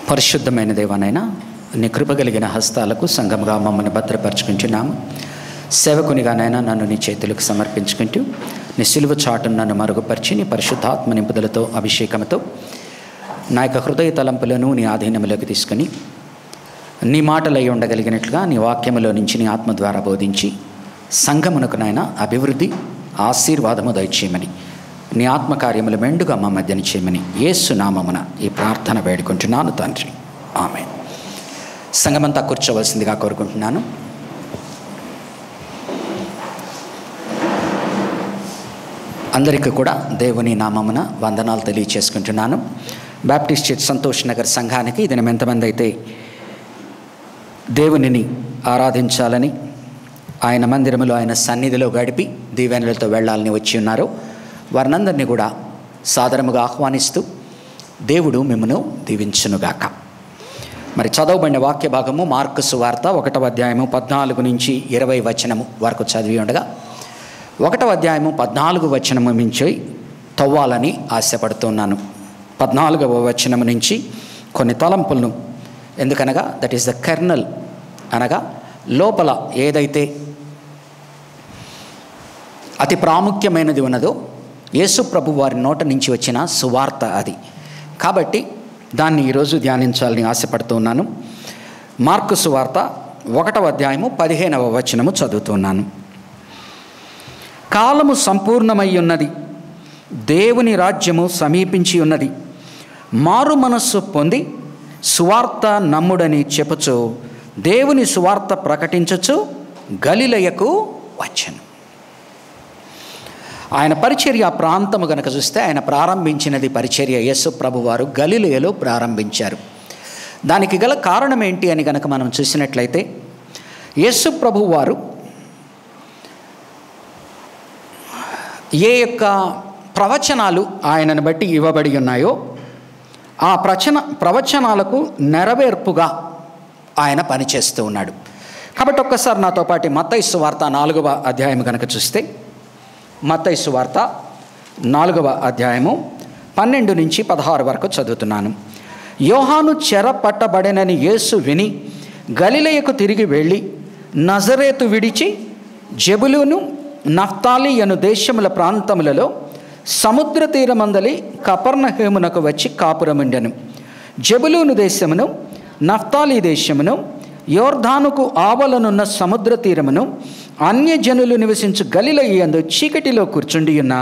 పరిశుద్ధమైన దేవానైనా నీ కృప కలిగిన హస్తాలకు సంఘముగా మమ్మల్ని భద్రపరచుకుంటున్నాము. సేవకునిగానైనా నన్ను నీ చేతులకు సమర్పించుకుంటూ నీ సిలువ చాటును నన్ను మరుగుపరిచి నీ పరిశుద్ధాత్మ నింపుదలతో అభిషేకంతో నా యొక్క హృదయ తలంపులను నీ ఆధీనంలోకి తీసుకుని నీ మాటలై ఉండగలిగినట్లుగా నీ వాక్యములో నుంచి నీ ఆత్మ ద్వారా బోధించి సంఘమునకునైనా అభివృద్ధి ఆశీర్వాదము దయచేయమని నీ ఆత్మకార్యములు మెండుగా మా మధ్యన చేయమని యేసు నామమున ఈ ప్రార్థన వేడుకుంటున్నాను తండ్రి, ఆమేన్. సంఘమంతా కూర్చోవలసిందిగా కోరుకుంటున్నాను. అందరికీ కూడా దేవుని నామమున వందనాలు తెలియచేసుకుంటున్నాను. బాప్టిస్ట్ చర్చ్ సంతోష్ నగర్ సంఘానికి ఇది ఎంతమంది అయితే దేవునిని ఆరాధించాలని ఆయన మందిరములో ఆయన సన్నిధిలో గడిపి దీవెనలతో వెళ్ళాలని వచ్చి ఉన్నారో వారినందరినీ కూడా సాదరముగా ఆహ్వానిస్తూ దేవుడు మిమ్మను దీవించునుగాక. మరి చదవబడిన వాక్య భాగము మార్కు సువార్త 1వ అధ్యాయము 14 నుంచి 20 వచనము వరకు చదివి ఉండగా 1వ అధ్యాయము 14 వచనము నుంచి తవ్వాలని ఆశపడుతున్నాను. 14వ వచనము నుంచి కొన్ని తలంపులను, ఎందుకనగా దట్ ఈస్ ద కెర్నల్, అనగా లోపల ఏదైతే అతి ప్రాముఖ్యమైనది ఉన్నదో యేసు ప్రభు వారి నోట నుంచి వచ్చిన సువార్త అది. కాబట్టి దాన్ని ఈరోజు ధ్యానించాలని ఆశపడుతున్నాను. మార్కు సువార్త 1వ అధ్యాయము 15వ వచనము చదువుతున్నాను. కాలము సంపూర్ణమై ఉన్నది, దేవుని రాజ్యము సమీపించి ఉన్నది, మారు మనస్సు పొంది సువార్త నమ్ముడని చెప్పుచు దేవుని సువార్త ప్రకటించచ్చు గలిలయకు వచ్చెను. ఆయన పరిచర్య ప్రాంతము గనక చూస్తే ఆయన ప్రారంభించినది పరిచర్య యేసు ప్రభు వారు గలిలయలో ప్రారంభించారు. దానికి గల కారణం ఏంటి అని గనక మనం చూసినట్లయితే యేసు ప్రభు వారు ఏ యొక్క ప్రవచనాలు ఆయనను బట్టి ఇవ్వబడి ఉన్నాయో ఆ ప్రవచనాలకు నెరవేర్పుగా ఆయన పనిచేస్తూ ఉన్నాడు. కాబట్టి ఒక్కసారి నాతో పాటు మత్తయి సువార్త 4వ అధ్యాయం కనుక చూస్తే మత్తయి సువార్త 4వ అధ్యాయము 12 నుంచి 16 వరకు చదువుతున్నాను. యోహాను చెర పట్టబడెనని యేసు విని గలిలయకు తిరిగి వెళ్ళి నజరేతు విడిచి జెబులూను నఫ్తాలి అను దేశముల ప్రాంతములలో సముద్ర తీరమందలి కపెర్నహూమునకు వచ్చి కాపురముండెను. జెబులూను దేశమును నఫ్తాలి దేశమును యోర్దానుకు ఆవలనున్న సముద్ర తీరమును అన్యజనులు నివసించు గలిలయ యందు చీకటిలో కూర్చుండి ఉన్న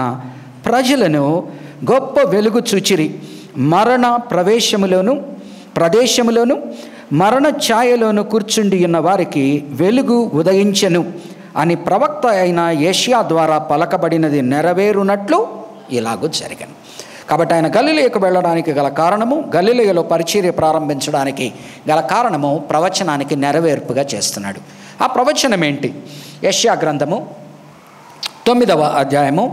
ప్రజలను గొప్ప వెలుగు చూచిరి. మరణ ప్రదేశములోను మరణ ఛాయలోను కూర్చుండి ఉన్న వారికి వెలుగు ఉదయించెను అని ప్రవక్త అయిన యెషయా ద్వారా పలకబడినది నెరవేరునట్లు ఇలాగూ జరిగాను. కాబట్టి ఆయన గలిలయకు వెళ్ళడానికి గల కారణము, గలిలయలో పరిచర్య ప్రారంభించడానికి గల కారణము ప్రవచనానికి నెరవేర్పుగా చేస్తున్నాడు. ఆ ప్రవచనం ఏంటి? యెషయా గ్రంథము 9వ అధ్యాయము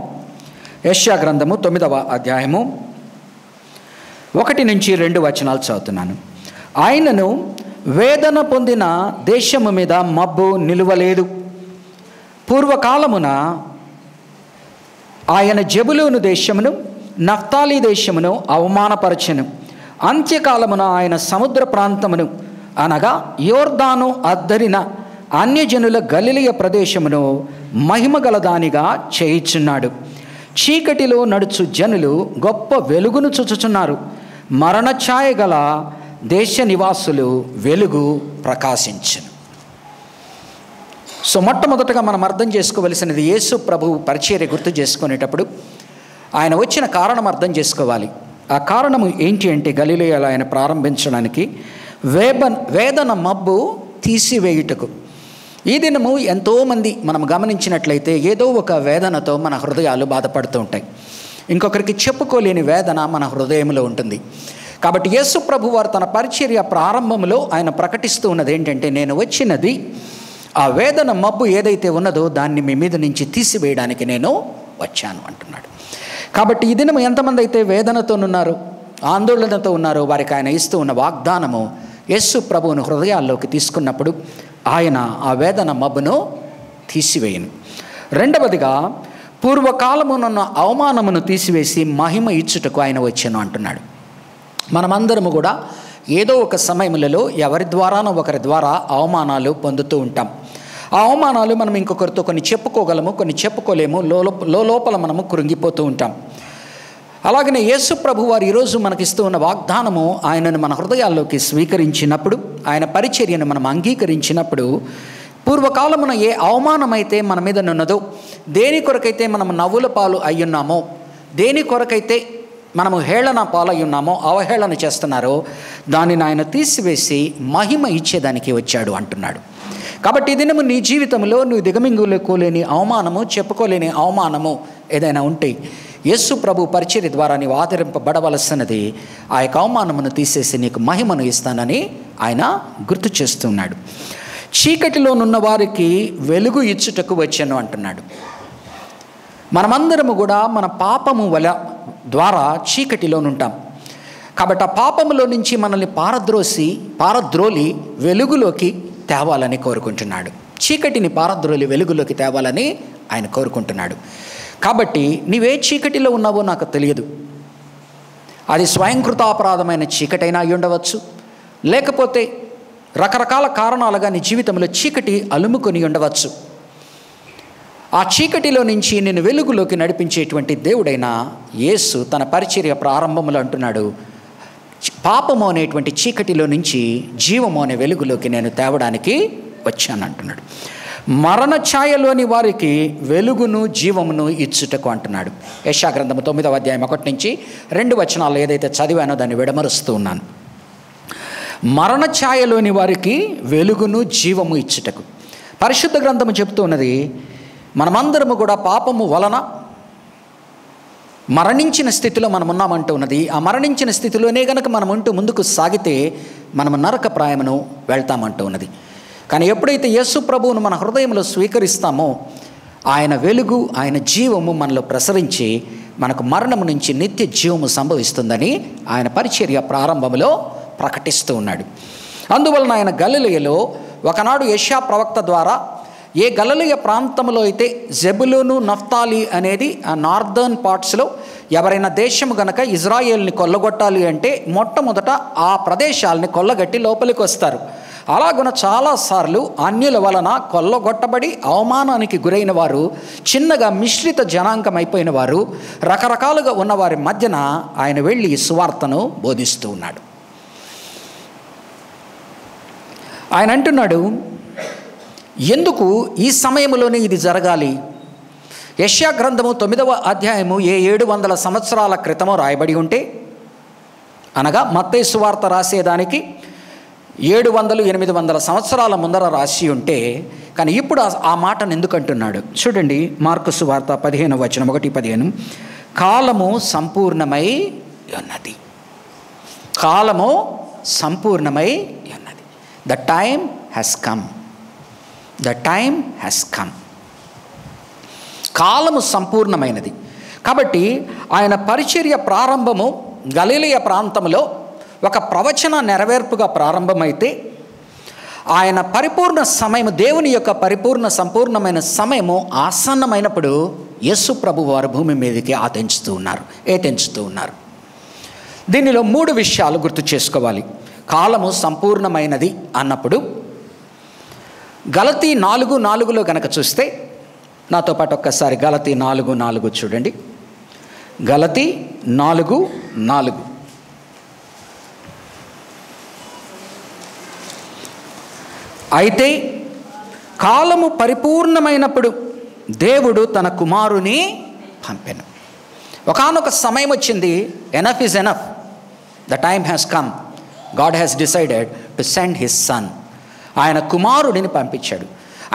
1 నుంచి 2 వచనాలు చదువుతున్నాను. ఆయనను వేదన పొందిన దేశము మీద మబ్బు నిలువలేదు. పూర్వకాలమున ఆయన జెబులూను దేశమును నఫ్తాలి దేశమును అవమానపరచెను. అంత్యకాలమున ఆయన సముద్ర ప్రాంతమును అనగా యోర్దాను అద్దరిన అన్యజనుల గలిలయ ప్రదేశమును మహిమగలదానిగా చేయుచున్నాడు. చీకటిలో నడుచు జనులు గొప్ప వెలుగును చూచుచున్నారు. మరణ ఛాయ గల దేశ నివాసులు వెలుగు ప్రకాశించును. సో మొట్టమొదటగా మనం అర్థం చేసుకోవలసినది, యేసు ప్రభు పరిచర్య గుర్తు చేసుకునేటప్పుడు ఆయన వచ్చిన కారణం అర్థం చేసుకోవాలి. ఆ కారణము ఏంటి అంటే గలిలయలో ఆయన ప్రారంభించడానికి వేదన మబ్బు తీసివేయుటకు. ఈ దినము ఎంతోమంది మనం గమనించినట్లయితే ఏదో ఒక వేదనతో మన హృదయాలు బాధపడుతూ ఉంటాయి. ఇంకొకరికి చెప్పుకోలేని వేదన మన హృదయంలో ఉంటుంది. కాబట్టి యేసు ప్రభు వారు తన పరిచర్య ప్రారంభంలో ఆయన ప్రకటిస్తూ ఉన్నది ఏంటంటే, నేను వచ్చినది ఆ వేదన మబ్బు ఏదైతే ఉన్నదో దాన్ని మీ మీద నుంచి తీసివేయడానికి నేను వచ్చాను అంటున్నాడు. కాబట్టి ఈ దినం ఎంతమంది అయితే వేదనతో ఉన్నారో, ఆందోళనతో ఉన్నారో వారికి ఆయన ఇస్తూ ఉన్న వాగ్దానము యేసు ప్రభువును హృదయాల్లోకి తీసుకున్నప్పుడు ఆయన ఆ వేదన మబ్బును తీసివేయను. రెండవదిగా పూర్వకాలమునున్న అవమానమును తీసివేసి మహిమ ఇచ్చుటకు ఆయన వచ్చాను అంటున్నాడు. మనమందరము కూడా ఏదో ఒక సమయములలో ఎవరి ద్వారానో ఒకరి ద్వారా అవమానాలు పొందుతూ ఉంటాం. ఆ అవమానాలు మనం ఇంకొకరితో కొన్ని చెప్పుకోగలము, కొన్ని చెప్పుకోలేము. లోపల మనము కృంగిపోతూ ఉంటాం. అలాగనే యేసు ప్రభు వారు ఈరోజు మనకిస్తూ ఉన్న వాగ్దానము, ఆయనను మన హృదయాల్లోకి స్వీకరించినప్పుడు, ఆయన పరిచర్యను మనం అంగీకరించినప్పుడు, పూర్వకాలమున ఏ అవమానమైతే మన మీద ఉన్నదో, దేని కొరకైతే మనము నవ్వుల పాలు అయ్యున్నామో, దేని కొరకైతే మనము హేళన పాలయ్యున్నామో, అవహేళన చేస్తున్నారో, దానిని ఆయన తీసివేసి మహిమ ఇచ్చేదానికి వచ్చాడు అంటున్నాడు. కాబట్టి ఈ దినము నీ జీవితంలో నువ్వు దిగమింగుకోలేని అవమానము, చెప్పుకోలేని అవమానము ఏదైనా ఉంటే, యేసు ప్రభు పరిచర్య ద్వారా నీవు ఆదరింపబడవలసినది. ఆ యొక్క అవమానమును తీసేసి నీకు మహిమను ఇస్తానని ఆయన గుర్తు చేస్తున్నాడు. చీకటిలోనున్న వారికి వెలుగు ఇచ్చుటకు వచ్చాను అంటున్నాడు. మనమందరము కూడా మన పాపము ద్వారా చీకటిలోనుంటాం. కాబట్టి ఆ పాపములో నుంచి మనల్ని పారద్రోలి వెలుగులోకి తేవాలని కోరుకుంటున్నాడు. చీకటిని పారద్రోలి వెలుగులోకి తేవాలని ఆయన కోరుకుంటున్నాడు. కాబట్టి నీవే చీకటిలో ఉన్నావో నాకు తెలియదు. అది స్వయంకృతాపరాధమైన చీకటైనా అయి ఉండవచ్చు, లేకపోతే రకరకాల కారణాలుగా నీ జీవితంలో చీకటి అలుముకొని ఉండవచ్చు. ఆ చీకటిలో నుంచి నిన్ను వెలుగులోకి నడిపించేటువంటి దేవుడైన యేసు తన పరిచర్య ప్రారంభంలో అంటున్నాడు, పాపము అనేటువంటి చీకటిలో నుంచి జీవము అనే వెలుగులోకి నేను తేవడానికి వచ్చాను అంటున్నాడు. మరణ ఛాయలోని వారికి వెలుగును జీవమును ఇచ్చుటకు అంటున్నాడు. యెషయా గ్రంథము 9వ అధ్యాయం 1 నుంచి 2 వచనాలు ఏదైతే చదివానో దాన్ని విడమరుస్తూ ఉన్నాను. మరణ ఛాయలోని వారికి వెలుగును జీవము ఇచ్చుటకు. పరిశుద్ధ గ్రంథము చెప్తూ ఉన్నది, మనమందరము కూడా పాపము వలన మరణించిన స్థితిలో మనం ఉన్నామంటూ ఉన్నది. ఆ మరణించిన స్థితిలోనే కనుక మనం ఉంటూ ముందుకు సాగితే మనము నరక ప్రాయమును వెళ్తామంటూ ఉన్నది. కానీ ఎప్పుడైతే యేసు ప్రభువును మన హృదయంలో స్వీకరిస్తామో, ఆయన వెలుగు, ఆయన జీవము మనలో ప్రసరించి మనకు మరణము నుంచి నిత్య జీవము సంభవిస్తుందని ఆయన పరిచర్య ప్రారంభంలో ప్రకటిస్తూ ఉన్నాడు. అందువలన ఆయన గలిలయలో ఒకనాడు యెషయా ప్రవక్త ద్వారా ఏ గలిలయ ప్రాంతంలో అయితే జెబులూను, నఫ్తాలి అనేది ఆ నార్దర్న్ పార్ట్స్లో ఎవరైనా దేశము గనక ఇజ్రాయేల్ని కొల్లగొట్టాలి అంటే మొట్టమొదట ఆ ప్రదేశాలని కొల్లగట్టి లోపలికి వస్తారు. అలాగున చాలాసార్లు అన్యుల వలన కొల్లగొట్టబడి అవమానానికి గురైన వారు, చిన్నగా మిశ్రిత జనాంగం అయిపోయిన వారు, రకరకాలుగా ఉన్నవారి మధ్యన ఆయన వెళ్ళి సువార్తను బోధిస్తూ ఉన్నాడు. ఆయన అంటున్నాడు, ఎందుకు ఈ సమయంలోనే ఇది జరగాలి? యెషయా గ్రంథము 9వ అధ్యాయము 700 సంవత్సరాల క్రితము రాయబడి ఉంటే, అనగా మత్తయి సువార్త రాసేదానికి 700-800 సంవత్సరాల ముందర రాసి ఉంటే, కానీ ఇప్పుడు ఆ మాటను ఎందుకు అంటున్నాడు చూడండి. మార్కు సువార్త 15వ వచనం 1-15, కాలము సంపూర్ణమై ఉన్నది. కాలము సంపూర్ణమై ఉన్నది. The time has come. The time has come. కాలము సంపూర్ణమైనది. కాబట్టి ఆయన పరిచర్య ప్రారంభము గలిలయ ప్రాంతంలో ఒక ప్రవచన నెరవేర్పుగా ప్రారంభమైతే, ఆయన పరిపూర్ణ సమయము, దేవుని యొక్క పరిపూర్ణ సంపూర్ణమైన సమయము ఆసన్నమైనప్పుడు యేసు ప్రభు వారు భూమి మీదకి తెంచుతూ ఉన్నారు. దీనిలో 3 విషయాలు గుర్తు చేసుకోవాలి. కాలము సంపూర్ణమైనది అన్నప్పుడు గలతీ 4:4లో కనుక చూస్తే, నాతో పాటు ఒక్కసారి గలతీ 4:4 చూడండి. గలతీ 4:4, అయితే కాలము పరిపూర్ణమైనప్పుడు దేవుడు తన కుమారుని పంపెను. ఒకానొక సమయం వచ్చింది. Enough is enough. The time has come. God has decided to send his son. ఆయన కుమారుడిని పంపించాడు.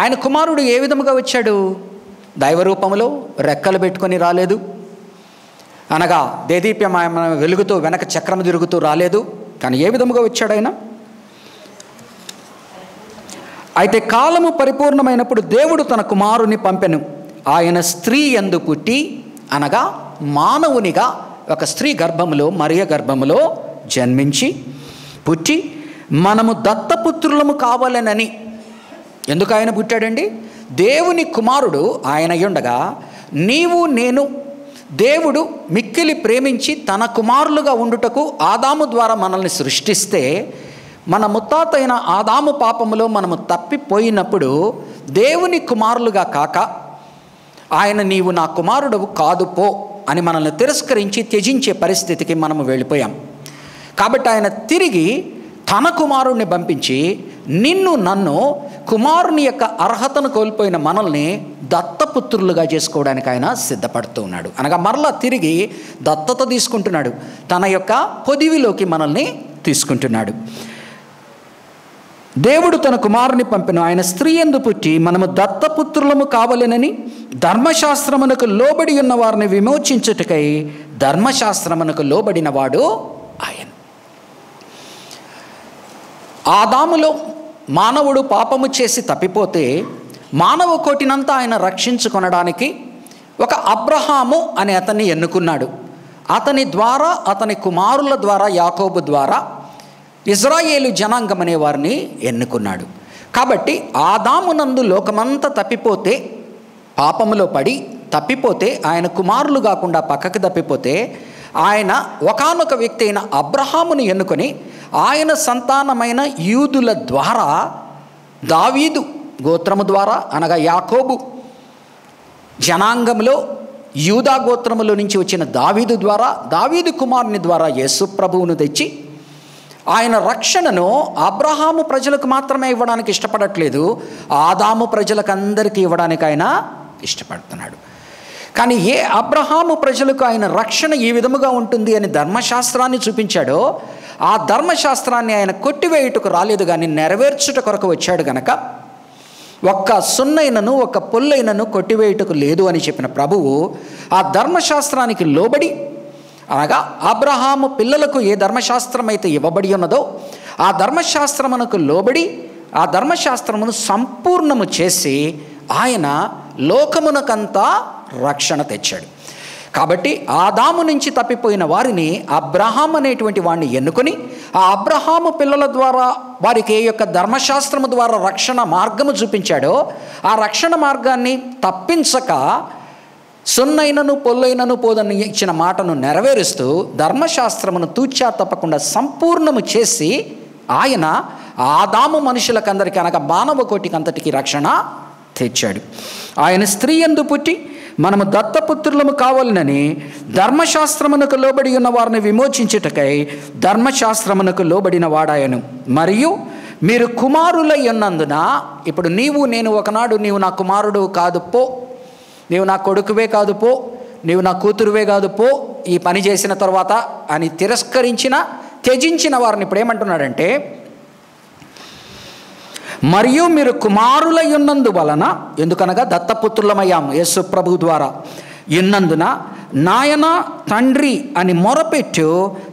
ఆయన కుమారుడు ఏ విధముగా వచ్చాడు? దైవ రూపంలో రెక్కలు పెట్టుకొని రాలేదు, అనగా దేదీప్యమైన వెలుగుతో వెనక చక్రం తిరుగుతూ రాలేదు. కానీ ఏ విధముగా వచ్చాడు ఆయన? అయితే కాలము పరిపూర్ణమైనప్పుడు దేవుడు తన కుమారుని పంపెను. ఆయన స్త్రీ యందు పుట్టి, అనగా మానవునిగా ఒక స్త్రీ గర్భములో, మరియ గర్భములో జన్మించి పుట్టి మనము దత్తపుత్రులము కావాలనని. ఎందుకు ఆయన పుట్టాడండి? దేవుని కుమారుడు ఆయన ఉండగా నీవు నేను దేవుడు మిక్కిలి ప్రేమించి తన కుమారులుగా ఉండుటకు ఆదాము ద్వారా మనల్ని సృష్టిస్తే, మన ముత్తాతైన ఆదాము పాపములో మనము తప్పిపోయినప్పుడు దేవుని కుమారులుగా కాక ఆయన నీవు నా కుమారుడవు కాదు పో అని మనల్ని తిరస్కరించి త్యజించే పరిస్థితికి మనము వెళ్ళిపోయాం. కాబట్టి ఆయన తిరిగి తన కుమారుణ్ణి పంపించి నిన్ను నన్ను కుమారుని యొక్క అర్హతను కోల్పోయిన మనల్ని దత్తపుత్రులుగా చేసుకోవడానికి ఆయన సిద్ధపడుతూ ఉన్నాడు. అనగా మరలా తిరిగి దత్తత తీసుకుంటున్నాడు, తన యొక్క పొదివిలోకి మనల్ని తీసుకుంటున్నాడు. దేవుడు తన కుమారుని పంపిన ఆయన స్త్రీ యందు పుట్టి మనము దత్తపుత్రులము కావలెనని ధర్మశాస్త్రమునకు లోబడి ఉన్న వారిని విమోచించుటకై ధర్మశాస్త్రమునకు లోబడిన వాడు ఆయన. ఆదాములో మానవుడు పాపము చేసి తప్పిపోతే మానవ కోటినంతా ఆయన రక్షించుకొనడానికి ఒక అబ్రహాము అనే అతన్ని ఎన్నుకున్నాడు. అతని ద్వారా, అతని కుమారుల ద్వారా, యాకోబు ద్వారా ఇజ్రాయేలు జనాంగం అనే వారిని ఎన్నుకున్నాడు. కాబట్టి ఆదామునందు లోకమంతా తప్పిపోతే, పాపములో పడి తప్పిపోతే, ఆయన కుమారులు కాకుండా పక్కకు తప్పిపోతే, ఆయన ఒకానొక వ్యక్తి అయిన అబ్రహామును ఎన్నుకొని ఆయన సంతానమైన యూదుల ద్వారా, దావీదు గోత్రము ద్వారా అనగా యాకోబు జనాంగంలో యూదా గోత్రములో నుంచి వచ్చిన దావీదు ద్వారా, దావీదు కుమారుని ద్వారా యేసు ప్రభువును తెచ్చి ఆయన రక్షణను అబ్రహాము ప్రజలకు మాత్రమే ఇవ్వడానికి ఇష్టపడట్లేదు, ఆదాము ప్రజలకు అందరికీ ఇవ్వడానికి ఆయన ఇష్టపడుతున్నాడు. కానీ ఏ అబ్రహాము ప్రజలకు ఆయన రక్షణ ఈ విధముగా ఉంటుంది అని ధర్మశాస్త్రాన్ని చూపించాడో, ఆ ధర్మశాస్త్రాన్ని ఆయన కొట్టివేయుటకు రాలేదు కానీ నెరవేర్చుట కొరకు వచ్చాడు గనక ఒక్క సున్నైనను ఒక్క పొల్లైనను కొట్టివేయుటకు లేదు అని చెప్పిన ప్రభువు ఆ ధర్మశాస్త్రానికి లోబడి, అనగా అబ్రహాము పిల్లలకు ఏ ధర్మశాస్త్రం అయితే ఇవ్వబడి ఉన్నదో ఆ ధర్మశాస్త్రమునకు లోబడి ఆ ధర్మశాస్త్రమును సంపూర్ణము చేసి ఆయన లోకమునకంతా రక్షణ తెచ్చాడు. కాబట్టి ఆదాము నుంచి తప్పిపోయిన వారిని అబ్రహాం అనేటువంటి వాడిని ఎన్నుకొని ఆ అబ్రహాము పిల్లల ద్వారా వారికి ఏ యొక్క ధర్మశాస్త్రము ద్వారా రక్షణ మార్గము చూపించాడో ఆ రక్షణ మార్గాన్ని తప్పించక సున్నైనను పొల్లైనను పోదని ఇచ్చిన మాటను నెరవేరుస్తూ ధర్మశాస్త్రమును తూచా తప్పకుండా సంపూర్ణము చేసి ఆయన ఆదాము మనుషులకందరికీ అనగా మానవ కోటికి అంతటికి రక్షణ తెచ్చాడు. ఆయన స్త్రీ యందు పుట్టి మనము దత్తపుత్రులము కావాలనని ధర్మశాస్త్రమునకు లోబడి ఉన్న వారిని విమోచించుటకై ధర్మశాస్త్రమునకు లోబడిన వాడాయను. మరియు మీరు కుమారులై ఉన్నందున, ఇప్పుడు నీవు నేను ఒకనాడు నీవు నా కుమారుడు కాదు పో, నీవు నా కొడుకువే కాదు పో, నీవు నా కూతురువే కాదు పో ఈ పని చేసిన తర్వాత అని త్యజించిన వారిని ఇప్పుడు ఏమంటున్నాడంటే, మరియు మీరు కుమారులై ఉన్నందు వలన, ఎందుకనగా దత్తపుత్రులమయ్యాము యేసు ప్రభు ద్వారా, ఉన్నందున నాయన తండ్రి అని మొరపెట్టు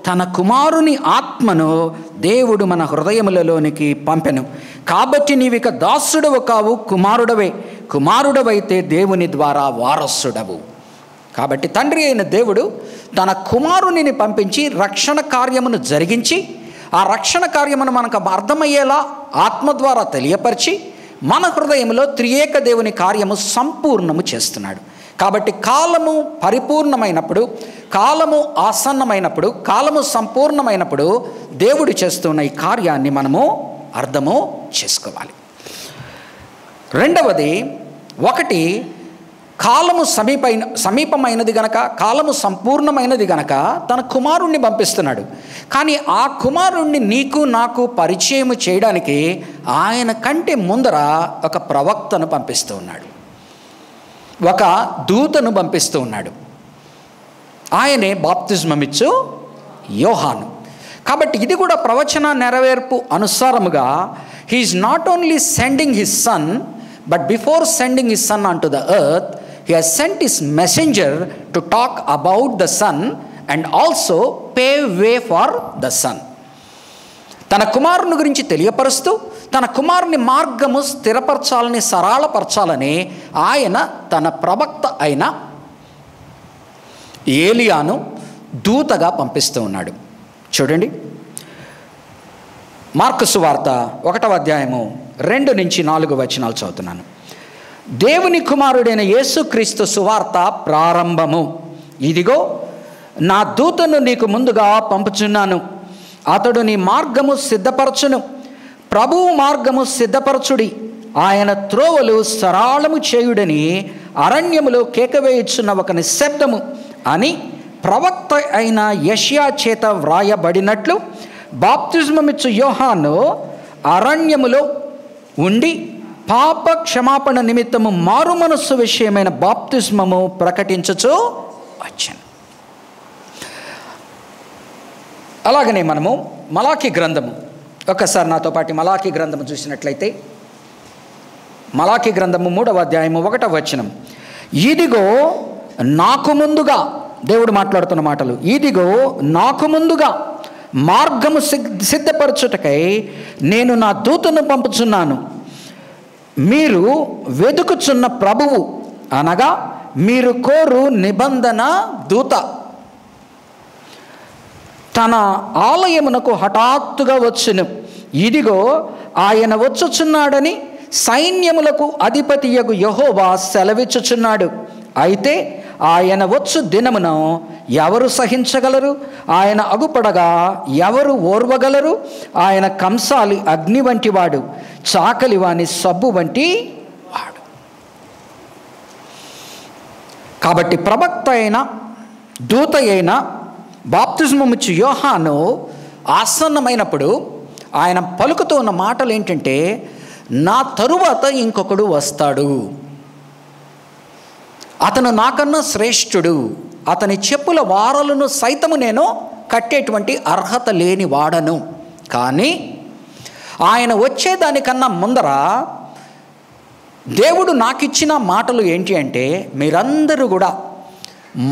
తన కుమారుని ఆత్మను దేవుడు మన హృదయములలోనికి పంపెను. కాబట్టి నీవిక దాసుడవు కావు, కుమారుడవే. కుమారుడవైతే దేవుని ద్వారా వారసుడవు. కాబట్టి తండ్రి అయిన దేవుడు తన కుమారునిని పంపించి రక్షణ కార్యమును జరిగించి ఆ రక్షణ కార్యమును మనకు అర్థమయ్యేలా ఆత్మ ద్వారా తెలియపరిచి మన హృదయంలో త్రియేక దేవుని కార్యము సంపూర్ణము చేస్తున్నాడు. కాబట్టి కాలము పరిపూర్ణమైనప్పుడు, కాలము ఆసన్నమైనప్పుడు, కాలము సంపూర్ణమైనప్పుడు దేవుడు చేస్తున్న ఈ కార్యాన్ని మనము అర్థము చేసుకోవాలి. రెండవది, ఒకటి కాలము సమీపమైనది గనక, కాలము సంపూర్ణమైనది గనక తన కుమారుణ్ణి పంపిస్తున్నాడు. కానీ ఆ కుమారుణ్ణి నీకు నాకు పరిచయం చేయడానికి ఆయన కంటే ముందర ఒక ప్రవక్తను పంపిస్తూ ఉన్నాడు, ఒక దూతను పంపిస్తూ ఉన్నాడు. ఆయనే బాప్తిస్మమిచ్చు యోహాను. కాబట్టి ఇది కూడా ప్రవచన నెరవేర్పు అనుసారముగా he is not only sending his son, but before sending his son on to the earth he has sent his messenger to talk about the son and also pave way for the son. తన కుమారుని గురించి తెలియపరుస్తూ తన కుమారుని మార్గము స్థిరపరచాలని, సరళపరచాలని ఆయన తన ప్రవక్త అయిన ఏలియాను దూతగా పంపిస్తూ ఉన్నాడు. చూడండి, మార్కు సువార్త 1వ అధ్యాయము 2 నుంచి 4 వచనాలు చదువుతున్నాను. దేవుని కుమారుడైన యేసుక్రీస్తు సువార్త ప్రారంభము. ఇదిగో నా దూతను నీకు ముందుగా పంపుచున్నాను, అతడు నీ మార్గము సిద్ధపరచును. ప్రభువు మార్గము సిద్ధపరచుడి, ఆయన త్రోవలు సరళము చేయుడని అరణ్యములో కేకవేయుచున్న ఒక నిశ్శబ్దము అని ప్రవక్త అయిన యెషయా చేత వ్రాయబడినట్లు బాప్తిస్మమిచ్చు యోహాను అరణ్యములో ఉండి పాప క్షమాపణ నిమిత్తము మారు మనస్సు విషయమైన బాప్తిస్మము ప్రకటించుచు వచ్చాను. అలాగనే మనము మలాకి గ్రంథము, ఒక్కసారి నాతో పాటు మలాకి గ్రంథము చూసినట్లయితే, మలాకి గ్రంథము 3వ అధ్యాయము 1వ వచనం. ఇదిగో నాకు ముందుగా, దేవుడు మాట్లాడుతున్న మాటలు, ఇదిగో నాకు ముందుగా మార్గము సిద్ధపరచుటకై నేను నా దూతను పంపుచున్నాను. మీరు వెదుకుచున్న ప్రభువు అనగా మీరు కోరు నిబంధన దూత తన ఆలయమునకు హఠాత్తుగా వచ్చును. ఇదిగో ఆయన వచ్చుచున్నాడని సైన్యములకు అధిపతియగు యెహోవా సెలవిచ్చుచున్నాడు. అయితే ఆయన వచ్చు దినమున ఎవరు సహించగలరు? ఆయన అగుపడగా ఎవరు ఓర్వగలరు? ఆయన కంసాలి అగ్ని వంటి వాడు, చాకలి వాని సబ్బు వంటి వాడు. కాబట్టి ప్రవక్త అయిన దూత అయిన బాప్తిస్మమిచ్చు యోహాను ఆసన్నమైనప్పుడు ఆయన పలుకుతూ ఉన్న మాటలు ఏంటంటే, నా తరువాత ఇంకొకడు వస్తాడు, అతను నాకన్నా శ్రేష్ఠుడు, అతని చెప్పుల వారలను సైతము నేను కట్టేటువంటి అర్హత లేని వాడను. కానీ ఆయన వచ్చేదానికన్నా ముందర దేవుడు నాకిచ్చిన మాటలు ఏంటి అంటే, మీరందరూ కూడా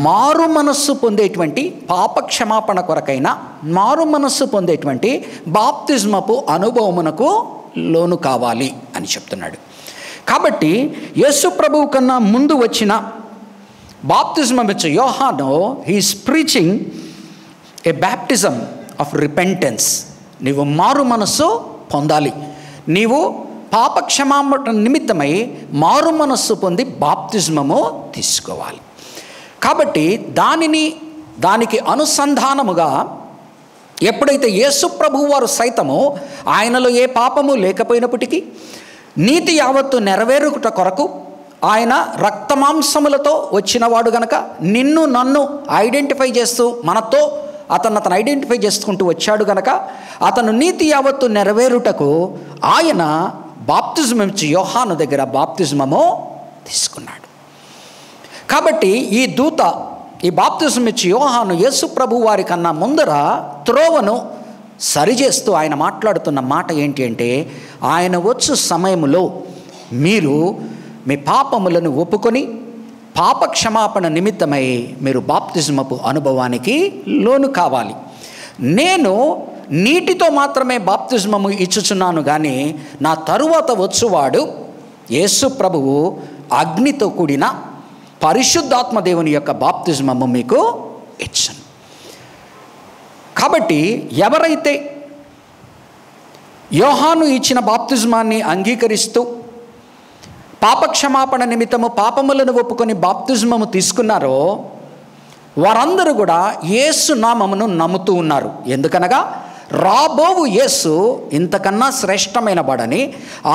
మారు మనస్సు పొందేటువంటి పాప క్షమాపణ కొరకైన మారు మనస్సు పొందేటువంటి బాప్తిస్మపు అనుభవమునకు లోను కావాలి అని చెప్తున్నాడు. కాబట్టి యేసు ప్రభువు కన్నా ముందు వచ్చిన బాప్తిస్మమిచ్చు యోహాను, he is preaching a baptism of repentance. నీవు మారు మనస్సు పొందాలి, నీవు పాప క్షమాపణ నిమిత్తమై మారు మనస్సు పొంది బాప్తిస్మము తీసుకోవాలి. కాబట్టి దానికి అనుసంధానముగా ఎప్పుడైతే యేసు ప్రభువు వారు సైతము ఆయనలో ఏ పాపము లేకపోయినప్పటికీ నీతి యావత్తు నెరవేరుట కొరకు ఆయన రక్తమాంసములతో వచ్చినవాడు గనక నిన్ను నన్ను ఐడెంటిఫై చేస్తూ మనతో అతను ఐడెంటిఫై చేసుకుంటూ వచ్చాడు గనక అతను నీతి యావత్తు నెరవేరుటకు ఆయన బాప్తిజమిచ్చు యోహాను దగ్గర బాప్తిజమము తీసుకున్నాడు. కాబట్టి ఈ దూత, ఈ బాప్తిజమిచ్చు యోహాను యేసు ప్రభు వారి కన్నా ముందర త్రోవను సరిచేస్తూ ఆయన మాట్లాడుతున్న మాట ఏంటి అంటే, ఆయన వచ్చు సమయంలో మీరు మీ పాపములను ఒప్పుకొని పాప క్షమాపణ నిమిత్తమై మీరు బాప్తిజమపు అనుభవానికి లోను కావాలి. నేను నీటితో మాత్రమే బాప్తిజమము ఇచ్చుచున్నాను, కానీ నా తరువాత వచ్చువాడు యేసు ప్రభువు అగ్నితో కూడిన పరిశుద్ధాత్మ దేవుని యొక్క బాప్తిజమము మీకు ఇచ్చను. కాబట్టి ఎవరైతే యోహాను ఇచ్చిన బాప్తిజమాన్ని అంగీకరిస్తూ పాపక్షమాపణ నిమిత్తము పాపములను ఒప్పుకొని బాప్తిజమము తీసుకున్నారో వారందరూ కూడా యేసు నామమును నమ్ముతూ ఉన్నారు. ఎందుకనగా రాబోవు యేసు ఇంతకన్నా శ్రేష్టమైన వాడని,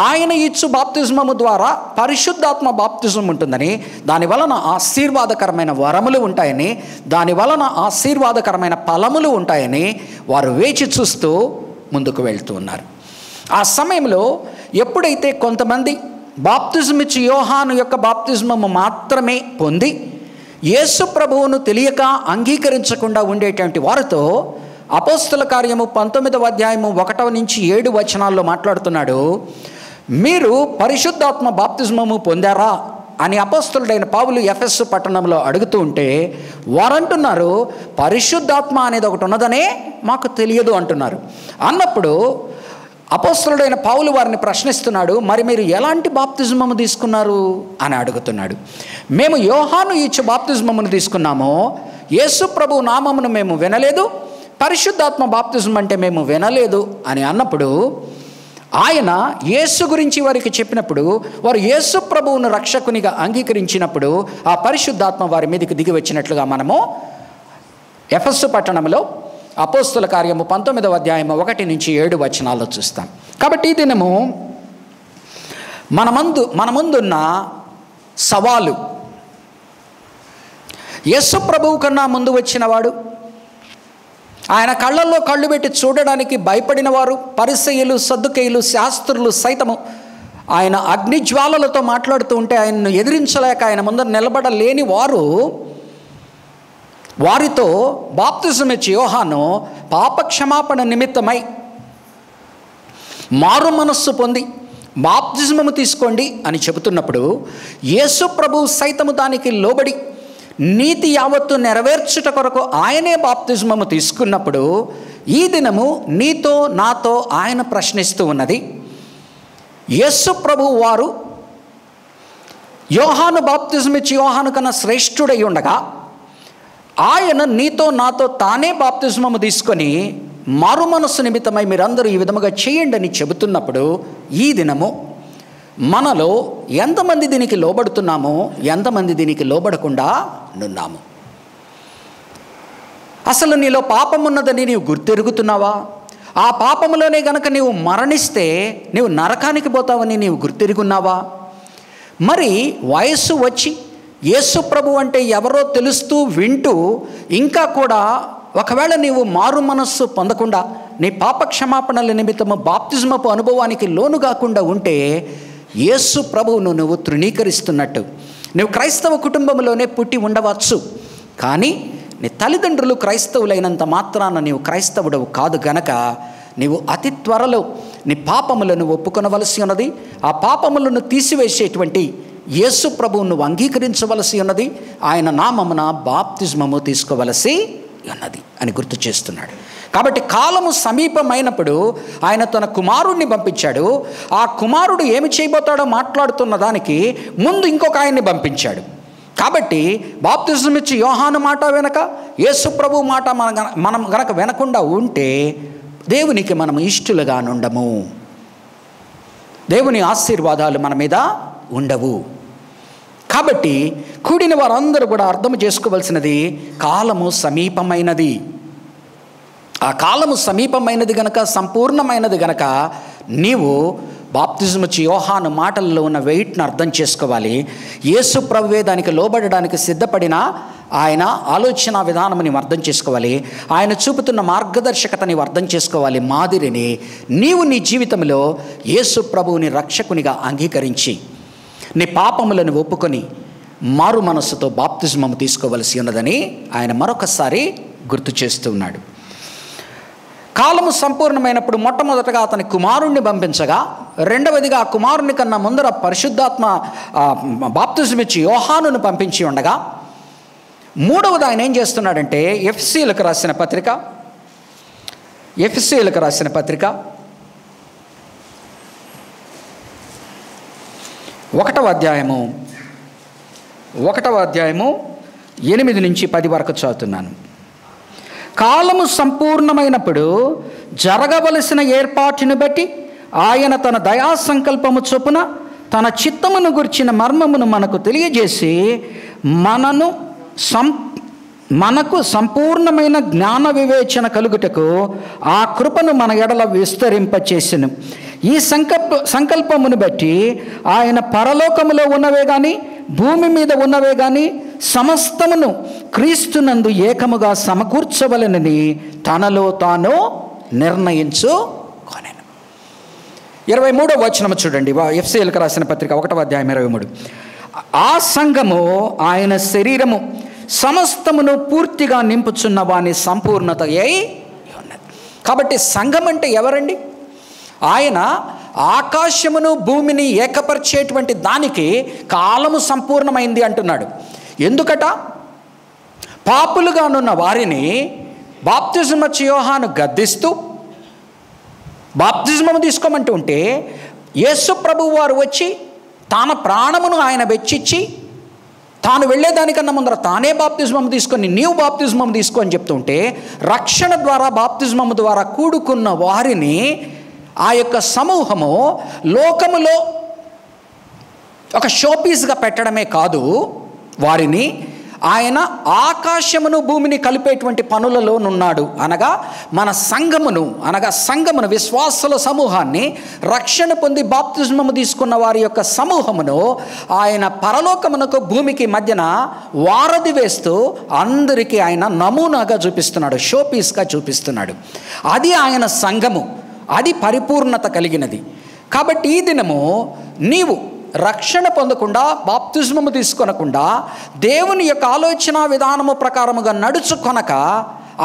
ఆయన ఇచ్చు బాప్తిజమము ద్వారా పరిశుద్ధాత్మ బాప్తిజం ఉంటుందని, దాని వలన ఆశీర్వాదకరమైన వరములు ఉంటాయని, దాని వలన ఆశీర్వాదకరమైన ఫలములు ఉంటాయని వారు వేచి చూస్తూ ముందుకు వెళ్తూ ఉన్నారు. ఆ సమయంలో ఎప్పుడైతే కొంతమంది బాప్తిజమిచ్చు యోహాను యొక్క బాప్తిజమము మాత్రమే పొంది యేసు ప్రభువును తెలియక అంగీకరించకుండా ఉండేటువంటి వారితో అపోస్తల కార్యము 19వ అధ్యాయము 1 నుంచి 7 వచనాల్లో మాట్లాడుతున్నాడు. మీరు పరిశుద్ధాత్మ బాప్తిజమము పొందారా అని అపోస్తలుడైన పౌలు ఎఫెసు పట్టణంలో అడుగుతూ ఉంటే వారంటున్నారు, పరిశుద్ధాత్మ అనేది ఒకటి ఉన్నదనే మాకు తెలియదు అంటున్నారు. అన్నప్పుడు అపోస్తలుడైన పౌలు వారిని ప్రశ్నిస్తున్నాడు, మరి మీరు ఎలాంటి బాప్తిజమము తీసుకున్నారు అని అడుగుతున్నాడు. మేము యోహాను ఇచ్చే బాప్తిజమమును తీసుకున్నాము, యేసు ప్రభు నామమును మేము వినలేదు, పరిశుద్ధాత్మ బాప్తిజం అంటే మేము వినలేదు అని అన్నప్పుడు ఆయన యేసు గురించి వారికి చెప్పినప్పుడు వారు యేసు ప్రభువును రక్షకునిగా అంగీకరించినప్పుడు ఆ పరిశుద్ధాత్మ వారి మీదకి దిగి వచ్చినట్లుగా మనము ఎఫెసు పట్టణంలో అపోస్తుల కార్యము 19వ అధ్యాయము 1 నుంచి 7 వచనాల్లో చూస్తాం. కాబట్టి ఈ దినము మన ముందున్న సవాలు, యేసు ప్రభువు కన్నా ముందు వచ్చినవాడు, ఆయన కళ్ళల్లో కళ్ళు పెట్టి చూడడానికి భయపడిన వారు, పరిసయ్యులు, సద్దుకయ్యులు, శాస్త్రులు సైతము ఆయన అగ్నిజ్వాలలతో మాట్లాడుతూ ఉంటే ఆయన్ను ఎదిరించలేక ఆయన ముందర నిలబడలేని వారితో బాప్తిజం ఇచ్చి యోహాను పాపక్షమాపణ నిమిత్తమై మారు మనస్సు పొంది బాప్తిజము తీసుకోండి అని చెబుతున్నప్పుడు యేసు ప్రభువు సైతము దానికి లోబడి నీతి యావత్తు నెరవేర్చుట కొరకు ఆయనే బాప్తిజము తీసుకున్నప్పుడు ఈ దినము నీతో నాతో ఆయన ప్రశ్నిస్తూ ఉన్నది, యేసు ప్రభువు వారు యోహాను బాప్తిజం ఇచ్చి యోహాను కన్నా శ్రేష్ఠుడై ఉండగా ఆయన నీతో నాతో తానే బాప్తిజము తీసుకొని మారు మనస్సు నిమిత్తమై మీరందరూ ఈ విధముగా చేయండి అని చెబుతున్నప్పుడు ఈ దినము మనలో ఎంతమంది దీనికి లోబడుతున్నామో, ఎంతమంది దీనికి లోబడకుండా నున్నాము? అసలు నీలో పాపం ఉన్నదని నీవు గుర్తెరుగుతున్నావా? ఆ పాపములోనే గనక నీవు మరణిస్తే నీవు నరకానికి పోతావని నీవు గుర్తెరుగున్నావా? మరి వయస్సు వచ్చి యేసు ప్రభు అంటే ఎవరో తెలుస్తూ వింటూ ఇంకా కూడా ఒకవేళ నీవు మారు మనస్సు పొందకుండా నీ పాప క్షమాపణల నిమిత్తము బాప్తిజమపు అనుభవానికి లోను కాకుండా ఉంటే యేసు ప్రభువును నువ్వు తృణీకరిస్తున్నట్టు. నువ్వు క్రైస్తవ కుటుంబంలోనే పుట్టి ఉండవచ్చు, కానీ నీ తల్లిదండ్రులు క్రైస్తవులైనంత మాత్రాన నీవు క్రైస్తవుడవు కాదు గనక నీవు అతి త్వరలో నీ పాపములను ఒప్పుకొనవలసి ఉన్నది. ఆ పాపములను తీసివేసేటువంటి యేసు ప్రభువును నువ్వు అంగీకరించవలసి ఉన్నది. ఆయన నామమున బాప్తిజమము తీసుకోవలసి ఉన్నది అని గుర్తు చేస్తున్నాడు. కాబట్టి కాలము సమీపమైనప్పుడు ఆయన తన కుమారుడిని పంపించాడు. ఆ కుమారుడు ఏమి చేయబోతాడో మాట్లాడుతున్న దానికి ముందు ఇంకొక ఆయన్ని పంపించాడు. కాబట్టి బాప్తిజం ఇచ్చి యోహాను మాట వెనక యేసు ప్రభు మాట మనం గనక వినకుండా ఉంటే దేవునికి మనం ఇష్టలుగా నుండము, దేవుని ఆశీర్వాదాలు మన మీద ఉండవు. కాబట్టి కూడిన వారందరూ కూడా అర్థం చేసుకోవలసినది కాలము సమీపమైనది. ఆ కాలము సమీపమైనది గనక, సంపూర్ణమైనది గనక నీవు బాప్తిజం ఇచ్చి యోహాను మాటల్లో ఉన్న వెయిట్ను అర్థం చేసుకోవాలి. యేసు ప్రభువే దానికి లోబడడానికి సిద్ధపడిన ఆయన ఆలోచన విధానం నీవు అర్థం చేసుకోవాలి. ఆయన చూపుతున్న మార్గదర్శకత నీవు అర్థం చేసుకోవాలి. మాదిరిని నీవు నీ జీవితంలో యేసు ప్రభువుని రక్షకునిగా అంగీకరించి నీ పాపములను ఒప్పుకొని మారు మనస్సుతో బాప్తిజమము తీసుకోవలసి ఉన్నదని ఆయన మరొకసారి గుర్తు చేస్తూ ఉన్నాడు. కాలము సంపూర్ణమైనప్పుడు మొట్టమొదటగా అతని కుమారుణ్ణి పంపించగా, రెండవదిగా ఆ కుమారుని కన్నా ముందర పరిశుద్ధాత్మ బాప్తిజం ఇచ్చి యోహానును పంపించి ఉండగా, మూడవది ఆయన ఏం చేస్తున్నాడంటే ఎఫెసీయులకు రాసిన పత్రిక 1వ అధ్యాయము 8 నుంచి 10 వరకు చదువుతున్నాను. కాలము సంపూర్ణమైనప్పుడు జరగవలసిన ఏర్పాటును బట్టి ఆయన తన దయా సంకల్పము చొప్పున తన చిత్తమును గుర్చిన మర్మమును మనకు తెలియజేసి మనకు సంపూర్ణమైన జ్ఞాన వివేచన కలుగుటకు ఆ కృపను మన ఎడల విస్తరింపచేసెను. ఈ సంకల్పమును బట్టి ఆయన పరలోకములో ఉన్నవే కానీ భూమి మీద ఉన్నవే కానీ సమస్తమును క్రీస్తునందు ఏకముగా సమకూర్చవలెనని తనలో తాను నిర్ణయించుకొనెను. 23వ వచనము చూడండి, ఎఫెసీయులకు రాసిన పత్రిక 1వ అధ్యాయం 23. ఆ సంఘము ఆయన శరీరము సమస్తమును పూర్తిగా నింపుచున్న వాని సంపూర్ణత అయి ఉన్నది. కాబట్టి సంఘం అంటే ఎవరండి? ఆయన ఆకాశమును భూమిని ఏకపరిచేటువంటి దానికి కాలము సంపూర్ణమైంది అంటున్నాడు. ఎందుకట? పాపులుగానున్న వారిని బాప్తిజం ఇచ్చి యోహాను గద్దిస్తూ బాప్తిజము తీసుకోమంటూ ఉంటే యేసు ప్రభువు వారు వచ్చి తన ప్రాణమును ఆయన వెచ్చిచ్చి తాను వెళ్ళేదానికన్నా ముందర తానే బాప్తిజమము తీసుకొని నీవు బాప్తిజమము తీసుకో అని చెప్తుంటే రక్షణ ద్వారా బాప్తిజమము ద్వారా కూడుకున్న వారిని ఆ యొక్క సమూహము లోకములో ఒక షోపీస్గా పెట్టడమే కాదు, వారిని ఆయన ఆకాశమును భూమిని కలిపేటువంటి పనులలోనున్నాడు. అనగా మన సంఘమును విశ్వాసుల సమూహాన్ని, రక్షణ పొంది బాప్తిస్మము తీసుకున్న వారి యొక్క సమూహమును ఆయన పరలోకమునకు భూమికి మధ్యన వారధి వేస్తూ అందరికీ ఆయన నమూనాగా చూపిస్తున్నాడు, షోపీస్గా చూపిస్తున్నాడు. అది ఆయన సంఘము, అది పరిపూర్ణత కలిగినది. కాబట్టి ఈ దినము నీవు రక్షణ పొందకుండా, బాప్తిస్మము తీసుకొనకుండా, దేవుని యొక్క ఆలోచన విధానము ప్రకారముగా నడుచుకొనక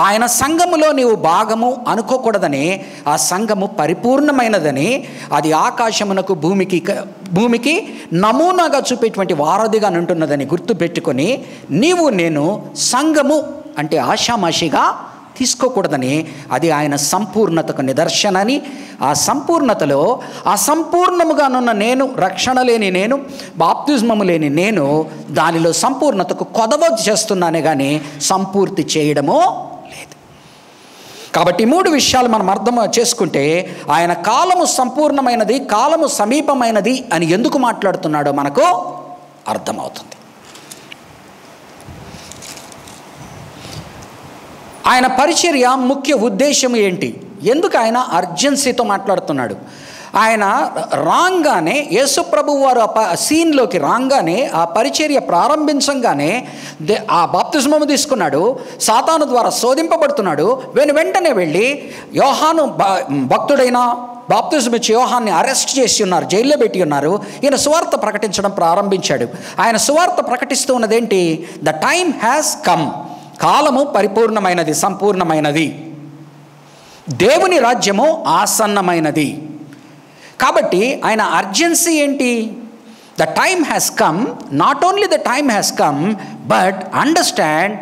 ఆయన సంఘములో నీవు భాగము అనుకోకూడదని, ఆ సంఘము పరిపూర్ణమైనదని, అది ఆకాశమునకు భూమికి నమూనాగా చూపేటువంటి వారధిగా ఉంటున్నదని గుర్తుపెట్టుకొని నీవు నేను సంఘము అంటే ఆషామాషిగా తీసుకోకూడదని, అది ఆయన సంపూర్ణతకు నిదర్శనని, ఆ సంపూర్ణతలో అసంపూర్ణముగానున్న నేను, రక్షణ లేని నేను, బాప్తిస్మము లేని నేను దానిలో సంపూర్ణతకు కొదవ చేస్తున్నానే కానీ సంపూర్తి చేయడమో లేదు. కాబట్టి 3 విషయాలు మనం అర్థం చేసుకుంటే ఆయన కాలము సంపూర్ణమైనది, కాలము సమీపమైనది అని ఎందుకు మాట్లాడుతున్నాడో మనకు అర్థమవుతుంది. ఆయన పరిచర్య ముఖ్య ఉద్దేశం ఏంటి? ఎందుకు ఆయన అర్జెన్సీతో మాట్లాడుతున్నాడు? ఆయన రాగానే, యేసుప్రభు వారు సీన్లోకి రాగానే, ఆ పరిచర్య ప్రారంభించంగానే ఆ బాప్తిస్మము తీసుకున్నాడు, సాతాను ద్వారా శోధింపబడుతున్నాడు. వెంటనే వెళ్ళి యోహాను భక్తుడైన బాప్తిస్మం ఇచ్చి యోహాన్ని అరెస్ట్ చేసి ఉన్నారు, జైల్లో పెట్టి ఉన్నారు. ఈయన సువార్త ప్రకటించడం ప్రారంభించాడు. ఆయన సువార్త ప్రకటిస్తూ ఉన్నదేంటి? ద టైమ్ హ్యాస్ కమ్, కాలము పరిపూర్ణమైనది, సంపూర్ణమైనది, దేవుని రాజ్యము ఆసన్నమైనది. కాబట్టి ఆయన అర్జెన్సీ ఏంటి? The time has come, not only the time has come, but understand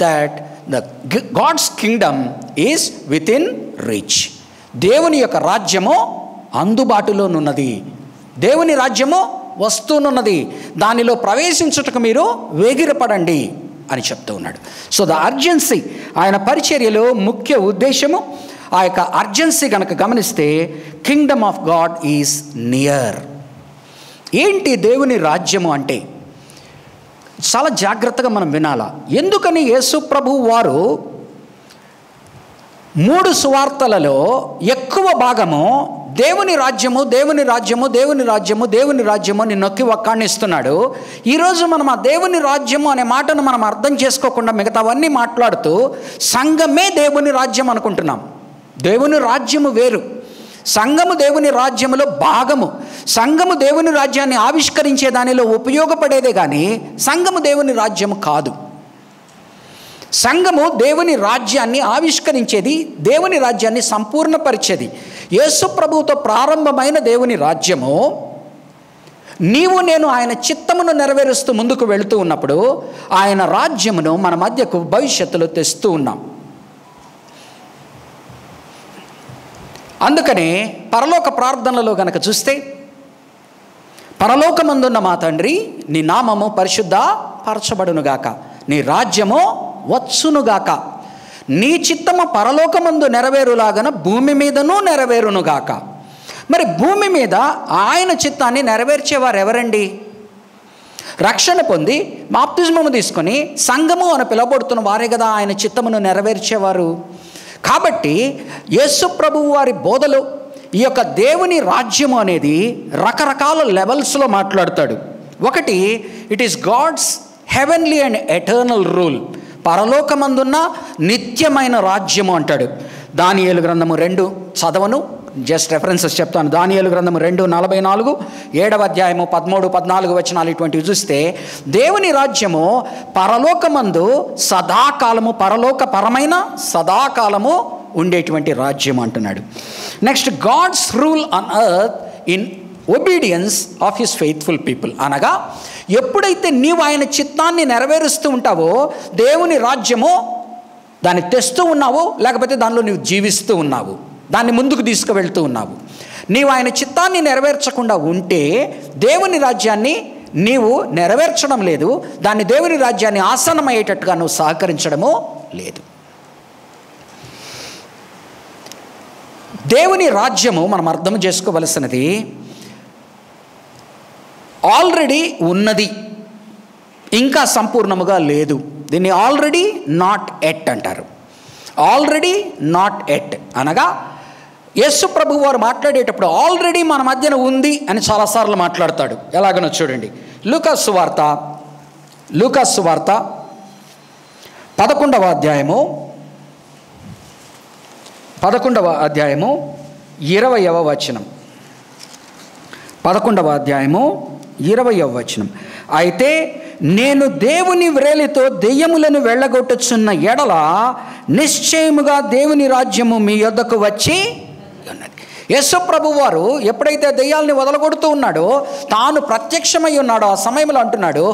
that the God's kingdom is within reach. దేవుని యొక్క రాజ్యము అందుబాటులోనున్నది, దేవుని రాజ్యము వస్తూనున్నది, దానిలో ప్రవేశించుటకు మీరు వేగిరపడండి అని చెప్తూ ఉన్నాడు. సో ద అర్జెన్సీ, ఆయన పరిచర్యలో ముఖ్య ఉద్దేశము, ఆ యొక్క అర్జెన్సీ కనుక గమనిస్తే Kingdom of God is near. ఏంటి దేవుని రాజ్యము అంటే? చాలా జాగ్రత్తగా మనం వినాలా. ఎందుకని యేసు ప్రభువు వారు 3 సువార్తలలో ఎక్కువ భాగము దేవుని రాజ్యము, దేవుని రాజ్యము, దేవుని రాజ్యము, దేవుని రాజ్యము అని నొక్కి ఒక్కాణిస్తున్నాడు. ఈరోజు మనం ఆ దేవుని రాజ్యము అనే మాటను మనం అర్థం చేసుకోకుండా మిగతావన్నీ మాట్లాడుతూ సంఘమే దేవుని రాజ్యం అనుకుంటున్నాం. దేవుని రాజ్యము వేరు, సంఘము దేవుని రాజ్యములో భాగము. సంఘము దేవుని రాజ్యాన్ని ఆవిష్కరించే దానిలో ఉపయోగపడేదే కానీ సంఘము దేవుని రాజ్యము కాదు. సంఘము దేవుని రాజ్యాన్ని ఆవిష్కరించేది, దేవుని రాజ్యాన్ని సంపూర్ణపరిచేది. యేసు ప్రభువుతో ప్రారంభమైన దేవుని రాజ్యము, నీవు నేను ఆయన చిత్తమును నెరవేరుస్తూ ముందుకు వెళుతూ ఉన్నప్పుడు ఆయన రాజ్యమును మన మధ్యకు భవిష్యత్తులో తెస్తూ ఉన్నాం. అందుకనే పరలోక ప్రార్థనలో గనక చూస్తే, పరలోకమందున్న మా తండ్రి, నీ నామము పరిశుద్ధ పరచబడునుగాక, నీ రాజ్యము వచ్చునుగాక, నీ చిత్తము పరలోకమందు నెరవేరులాగన భూమి మీదనూ నెరవేరునుగాక. మరి భూమి మీద ఆయన చిత్తాన్ని నెరవేర్చేవారు ఎవరండి? రక్షణ పొంది బాప్తిస్మము తీసుకొని సంఘము అని పిలువబడుతున్న వారే కదా ఆయన చిత్తమును నెరవేర్చేవారు. కాబట్టి యేసు ప్రభువు వారి బోధలో ఈ యొక్క దేవుని రాజ్యము అనేది రకరకాల లెవెల్స్లో మాట్లాడతాడు. ఒకటి, it is God's heavenly and eternal rule, పరలోకమందున్న నిత్యమైన రాజ్యము అంటాడు. దానియేలు గ్రంథము 2 చదవను, జస్ట్ రెఫరెన్సెస్ చెప్తాను. దానియేలు గ్రంథము 2:44, 7వ అధ్యాయము 13-14 వచనాలు ఇటువంటివి చూస్తే దేవుని రాజ్యము పరలోకమందు సదాకాలము, పరలోకపరమైన సదాకాలము ఉండేటువంటి రాజ్యం అంటున్నాడు. Next, God's rule on earth in obedience of his faithful people. అనగా ఎప్పుడైతే నీవు ఆయన చిత్తాన్ని నెరవేరుస్తూ ఉంటావో దేవుని రాజ్యము దాన్ని తెస్తూ ఉన్నావు, లేకపోతే దానిలో నీవు జీవిస్తూ ఉన్నావు, దాన్ని ముందుకు తీసుకువెళ్తూ ఉన్నావు. నీవు ఆయన చిత్తాన్ని నెరవేర్చకుండా ఉంటే దేవుని రాజ్యాన్ని నీవు నెరవేర్చడం లేదు, దాన్ని దేవుని రాజ్యాన్ని ఆసన్నమయ్యేటట్టుగా నువ్వు సహకరించడము లేదు. దేవుని రాజ్యము మనం అర్థం చేసుకోవలసినది ఆల్రెడీ ఉన్నది, ఇంకా సంపూర్ణముగా లేదు. దీన్ని ఆల్రెడీ నాట్ ఎట్ అంటారు. ఆల్రెడీ నాట్ ఎట్ అనగా యేసు ప్రభు వారు మాట్లాడేటప్పుడు ఆల్రెడీ మన మధ్యన ఉంది అని చాలాసార్లు మాట్లాడతాడు. ఎలాగనో చూడండి, లూకాసు వార్త 11వ అధ్యాయము 20వ వచనం. 11వ అధ్యాయము 20వ వచనం. అయితే నేను దేవుని వ్రేలితో దెయ్యములను వెళ్ళగొట్టుచున్న ఎడల నిశ్చయముగా దేవుని రాజ్యము మీ యొద్దకు వచ్చి ఉన్నది. యేసు ప్రభు వారు ఎప్పుడైతే దెయ్యాలని వదలగొడుతూ ఉన్నాడో, తాను ప్రత్యక్షమై ఉన్నాడో ఆ సమయంలో అంటున్నాడు,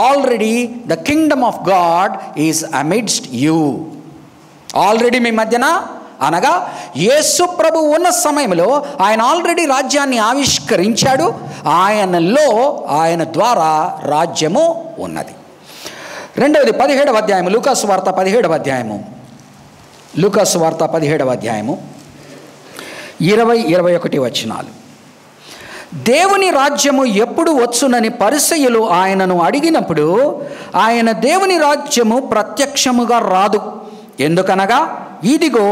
already the kingdom of God is amidst you. Already మీ మధ్యన అనగా యేసు ప్రభు ఉన్న సమయంలో ఆయన ఆల్రెడీ రాజ్యాన్ని ఆవిష్కరించాడు. ఆయన ద్వారా రాజ్యము ఉన్నది. రెండవది 17వ అధ్యాయము, లూకాసు వార్త 17వ అధ్యాయము, 20-21 వచనాలు. దేవుని రాజ్యము ఎప్పుడు వచ్చునని పరిసయ్యులు ఆయనను అడిగినప్పుడు ఆయన ఉన్నది రాజ్యము ప్రత్యక్షముగా రాదు, ఎందుకనగా ఇదిగో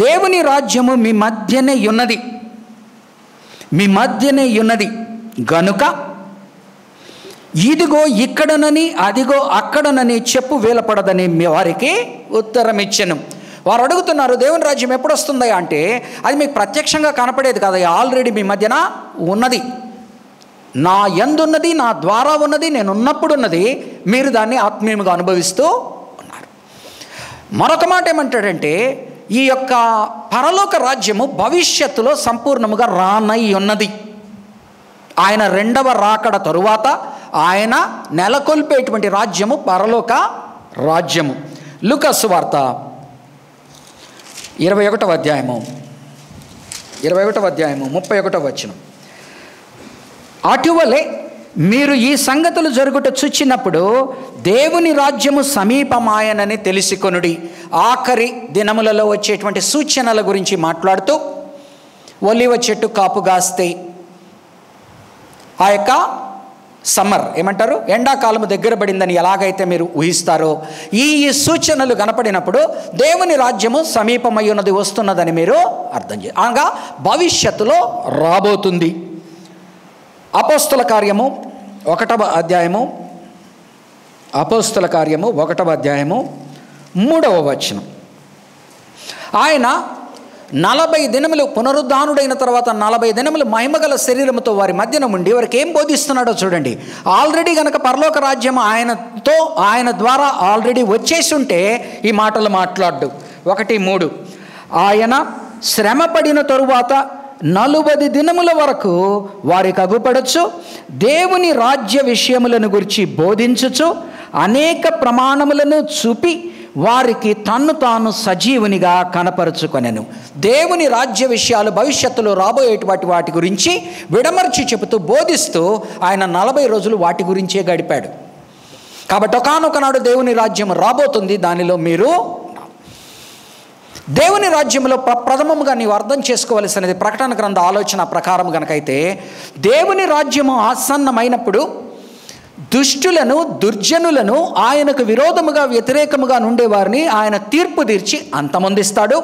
దేవుని రాజ్యము మీ మధ్యనే ఉన్నది గనుక ఇదిగో ఇక్కడనని అదిగో అక్కడనని చెప్పు వేలపడదని వారికి ఉత్తరం ఇచ్చెను. వారు అడుగుతున్నారు, దేవుని రాజ్యం ఎప్పుడు వస్తుందా అంటే, అది మీకు ప్రత్యక్షంగా కనపడేది కదా, ఆల్రెడీ మీ మధ్యన ఉన్నది, నా యందున్నది, నా ద్వారా ఉన్నది, నేను ఉన్నప్పుడు ఉన్నది, మీరు దాన్ని ఆత్మీయంగా అనుభవిస్తూ ఉన్నారు. మరొక మాట ఏమంటాడంటే, ఈ యొక్క పరలోక రాజ్యము భవిష్యత్తులో సంపూర్ణముగా రానై ఉన్నది. ఆయన రెండవ రాకడ తరువాత ఆయన నెలకొల్పేటువంటి రాజ్యము పరలోక రాజ్యము. లూకాసు వార్త 21వ అధ్యాయము 31వ వచనం. అటువలే మీరు ఈ సంగతులు జరుగుట చూచినప్పుడు దేవుని రాజ్యము సమీపమాయనని తెలిసికొనుడి. ఆఖరి దినములలో వచ్చేటువంటి సూచనల గురించి మాట్లాడుతూ, ఒలివ చెట్టు కాపుగాస్తే, ఆ యొక్క సమ్మర్ ఏమంటారు, ఎండాకాలము దగ్గర పడిందని ఎలాగైతే మీరు ఊహిస్తారో, ఈ సూచనలు కనపడినప్పుడు దేవుని రాజ్యము సమీపమై ఉన్నది, వస్తున్నదని మీరు అర్థం చేయాలి. అనగా భవిష్యత్తులో రాబోతుంది. అపోస్తల కార్యము 1వ అధ్యాయము 3వ వచనం. ఆయన 40 దినములు పునరుద్ధానుడైన తర్వాత 40 దినములు మహిమగల శరీరముతో వారి మధ్యన ఉండి వారికి ఏం బోధిస్తున్నాడో చూడండి. ఆల్రెడీ గనక పరలోక రాజ్యం ఆయన ద్వారా ఆల్రెడీ వచ్చేసి ఉంటే ఈ మాటలు మాట్లాడు. 1:3 ఆయన శ్రమ పడిన తరువాత 40 దినముల వరకు వారికి అగుపడచ్చు, దేవుని రాజ్య విషయములను గురించి బోధించుచు అనేక ప్రమాణములను చూపి వారికి తన్ను తాను సజీవునిగా కనపరుచుకొనెను. దేవుని రాజ్య విషయాలు భవిష్యత్తులో రాబోయేటువంటి వాటి గురించి విడమర్చి చెబుతూ బోధిస్తూ ఆయన 40 రోజులు వాటి గురించే గడిపాడు. కాబట్టి ఒకానొకనాడు దేవుని రాజ్యం రాబోతుంది, దానిలో మీరు దేవుని రాజ్యంలో ప్రథమముగా నీవు అర్థం చేసుకోవలసినది ప్రకటన గ్రంథ ఆలోచన ప్రకారం గనకైతే, దేవుని రాజ్యము ఆసన్నమైనప్పుడు దుష్టులను దుర్జనులను ఆయనకు విరోధముగా వ్యతిరేకముగా నుండేవారిని ఆయన తీర్పు తీర్చి అంతమొందిస్తాడు.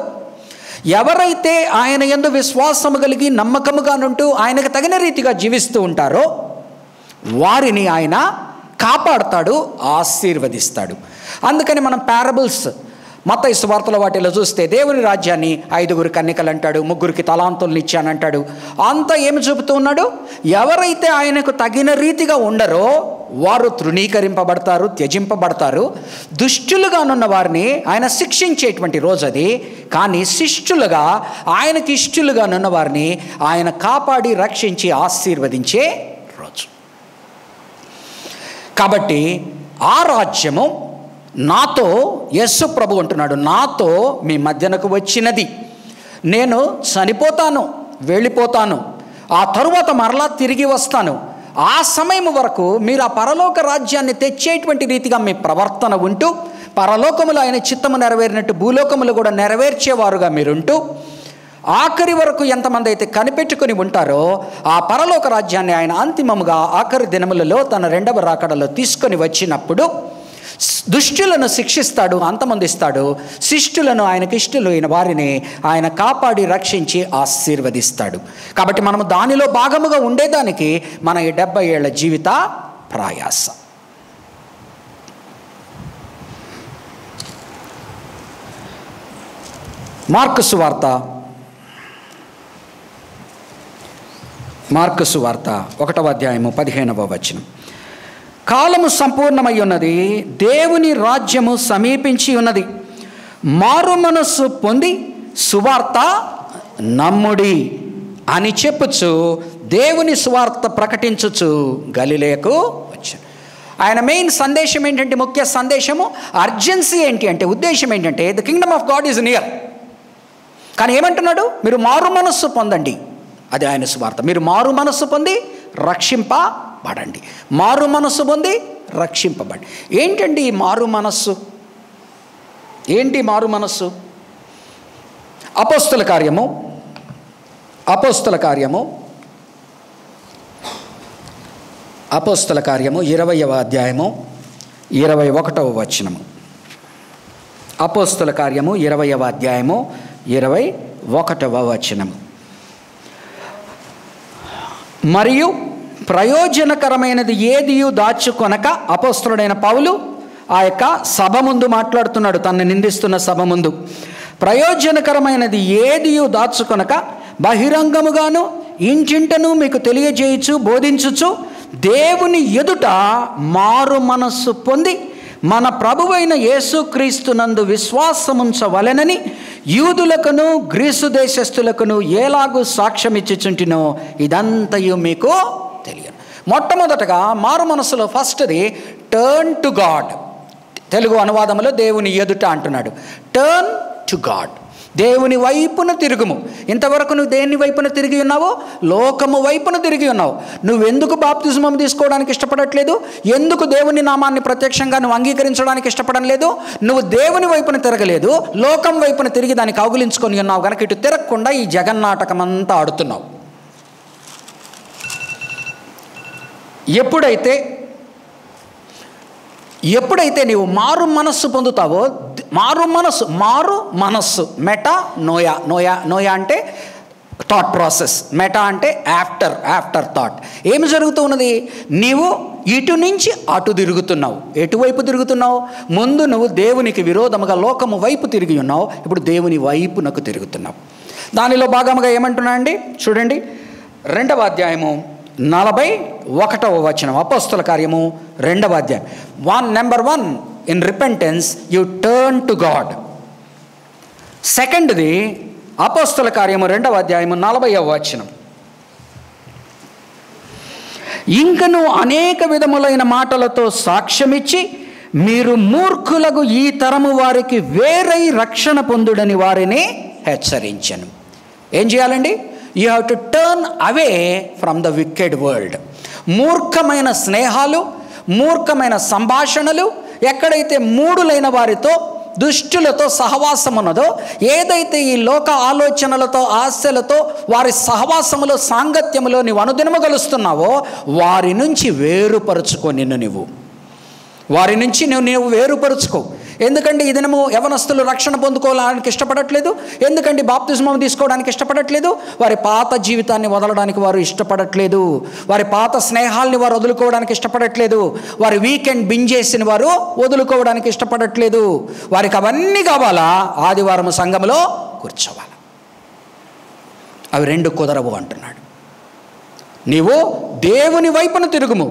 ఎవరైతే ఆయన యందు విశ్వాసము కలిగి నమ్మకముగా నుంటూ ఆయనకు తగిన రీతిగా జీవిస్తూ ఉంటారో వారిని ఆయన కాపాడుతాడు, ఆశీర్వదిస్తాడు. అందుకని మనం పారబుల్స్ మత్తయి సువార్తల వాటిలో చూస్తే దేవుని రాజ్యాన్ని 5 కన్యకలు అంటాడు, 3 తలాంతులను ఇచ్చానంటాడు. అంతా ఏమి చూపుతూ ఉన్నాడు, ఎవరైతే ఆయనకు తగిన రీతిగా ఉండరో వారు తృణీకరింపబడతారు, త్యజింపబడతారు. దుష్టులుగానున్న వారిని ఆయన శిక్షించేటువంటి రోజు అది. కానీ శిష్టులుగా ఆయనకి ఇష్టలుగానున్న వారిని ఆయన కాపాడి రక్షించి ఆశీర్వదించే రోజు. కాబట్టి ఆ రాజ్యము నాతో, యేసు ప్రభు అంటున్నాడు, నాతో మీ మధ్యనకు వచ్చినది. నేను చనిపోతాను, వెళ్ళిపోతాను, ఆ తరువాత మరలా తిరిగి వస్తాను. ఆ సమయం వరకు మీరు ఆ పరలోక రాజ్యాన్ని తెచ్చేటువంటి రీతిగా మీ ప్రవర్తన ఉంటూ, పరలోకములో ఆయన చిత్తము నెరవేరినట్టు భూలోకములు కూడా నెరవేర్చేవారుగా మీరుంటూ, ఆఖరి వరకు ఎంతమంది అయితే కనిపెట్టుకుని ఉంటారో ఆ పరలోక రాజ్యాన్ని ఆయన అంతిమముగా ఆఖరి దినములలో తన రెండవ రాకడలో తీసుకొని వచ్చినప్పుడు దుష్టులను శిక్షిస్తాడు, అంతమొందిస్తాడు. శిష్టులను, ఆయనకి ఇష్టలైన వారిని ఆయన కాపాడి రక్షించి ఆశీర్వదిస్తాడు. కాబట్టి మనము దానిలో భాగముగా ఉండేదానికి మన ఈ 70 ఏళ్ల జీవిత ప్రయాస. మార్కు సువార్త 1వ అధ్యాయము 15వ వచనం. కాలము సంపూర్ణమై ఉన్నది, దేవుని రాజ్యము సమీపించి ఉన్నది, మారు మనస్సు పొంది సువార్త నమ్ముడి అని చెప్పుచు దేవుని సువార్త ప్రకటించుచు గలిలయకు వచ్చాను. ఆయన మెయిన్ సందేశం ఏంటంటే, ముఖ్య సందేశము, అర్జెన్సీ ఏంటి అంటే, ఉద్దేశం ఏంటంటే, the kingdom of God is near. కానీ ఏమంటున్నాడు? మీరు మారు మనస్సు పొందండి. అది ఆయన సువార్త. మీరు మారు మనస్సు పొంది రక్షింపబడండి. మారు మనస్సు పొంది రక్షింపబడి. ఏంటండి ఈ మారు మనస్సు? ఏంటి మారు మనస్సు? అపోస్తల కార్యము 20వ అధ్యాయము 21వ వచనము. అపోస్తల కార్యము 20వ అధ్యాయము 21వ వచనము. మరియు ప్రయోజనకరమైనది ఏదియు దాచుకొనక, అపోస్తలుడైన పౌలు ఆ యొక్క సభ ముందు మాట్లాడుతున్నాడు, తనని నిందిస్తున్న సభ ముందు. ప్రయోజనకరమైనది ఏదియు దాచుకొనక బహిరంగముగాను ఇంటింటను మీకు తెలియజేయచ్చు, బోధించుచు దేవుని ఎదుట మారు మనస్సు పొంది మన ప్రభువైన యేసుక్రీస్తునందు విశ్వాసముంచవలెనని యూదులకును గ్రీసు దేశస్థులకును ఎలాగూ సాక్ష్యం ఇచ్చుచుంటినో ఇదంతయు మీకు తెలియదు. మొట్టమొదటగా మారు మనస్సులో ఫస్ట్ది టర్న్ టు గాడ్. తెలుగు అనువాదంలో దేవుని ఎదుట అంటున్నాడు. Turn to God. దేవుని వైపున తిరుగుము. ఇంతవరకు నువ్వు దేని వైపున తిరిగి ఉన్నావు? లోకము వైపున తిరిగి ఉన్నావు. నువ్వెందుకు బాప్తిజమం తీసుకోవడానికి ఇష్టపడట్లేదు? ఎందుకు దేవుని నామాన్ని ప్రత్యక్షంగా నువ్వు అంగీకరించడానికి ఇష్టపడడం లేదు? నువ్వు దేవుని వైపున తిరగలేదు, లోకం వైపున తిరిగి దాన్ని కౌగిలించుకొని ఉన్నావు కనుక ఇటు తిరగకుండా ఈ జగన్నాటకం అంతా ఆడుతున్నావు. ఎప్పుడైతే నీవు మారు మనస్సు పొందుతావో, మారు మనస్సు మెటా నోయా అంటే థాట్ ప్రాసెస్, మెటా అంటే ఆఫ్టర్ థాట్. ఏమి జరుగుతూ ఉన్నది? నీవు ఇటు నుంచి అటు తిరుగుతున్నావు. ఎటువైపు తిరుగుతున్నావు? ముందు నువ్వు దేవునికి విరోధముగా లోకము వైపు తిరిగి ఉన్నావు, ఇప్పుడు దేవుని వైపునకు తిరుగుతున్నావు. దానిలో భాగముగా ఏమంటున్నా అండి చూడండి, 2వ అధ్యాయము 41వ వచనం. అపోస్తల కార్యము 2వ అధ్యాయం. Number 1 in repentance you turn to God. సెకండ్ది అపోస్తల కార్యము 2వ అధ్యాయము 40వ వచనం. ఇంకను అనేక విధములైన మాటలతో సాక్ష్యమిచ్చి మీరు మూర్ఖులకు ఈ తరము వారికి వేరై రక్షణ పొందుడని వారిని హెచ్చరించెను. ఏం చేయాలండి? You have to turn away from the wicked world. మూర్ఖమైన స్నేహాలు, మూర్ఖమైన సంభాషణలు, ఎక్కడైతే మూఢులైన వారితో, దుష్టులతో సహవాసం ఉన్నదో, ఏదైతే ఈ లోక ఆలోచనలతో, ఆశలతో, వారి సహవాసములో, సాంగత్యములో నీవు అనుదినము కలుస్తున్నావో వారి నుంచి వేరుపరుచుకో. వారి నుంచి నువ్వు వేరుపరుచుకో. ఎందుకంటే ఈ దినము యవనస్తులు రక్షణ పొందుకోవడానికి ఇష్టపడట్లేదు. ఎందుకంటే బాప్తిజమం తీసుకోవడానికి ఇష్టపడట్లేదు. వారి పాత జీవితాన్ని వదలడానికి వారు ఇష్టపడట్లేదు. వారి పాత స్నేహాల్ని వారు వదులుకోవడానికి ఇష్టపడట్లేదు. వారి వీకెండ్ బింజేసిన వారు వదులుకోవడానికి ఇష్టపడట్లేదు. వారికి అవన్నీ కావాలా? ఆదివారం సంఘంలో కూర్చోవాలి. అవి 2 కుదరవు అంటున్నాడు. నీవు దేవుని వైపున తిరుగుము.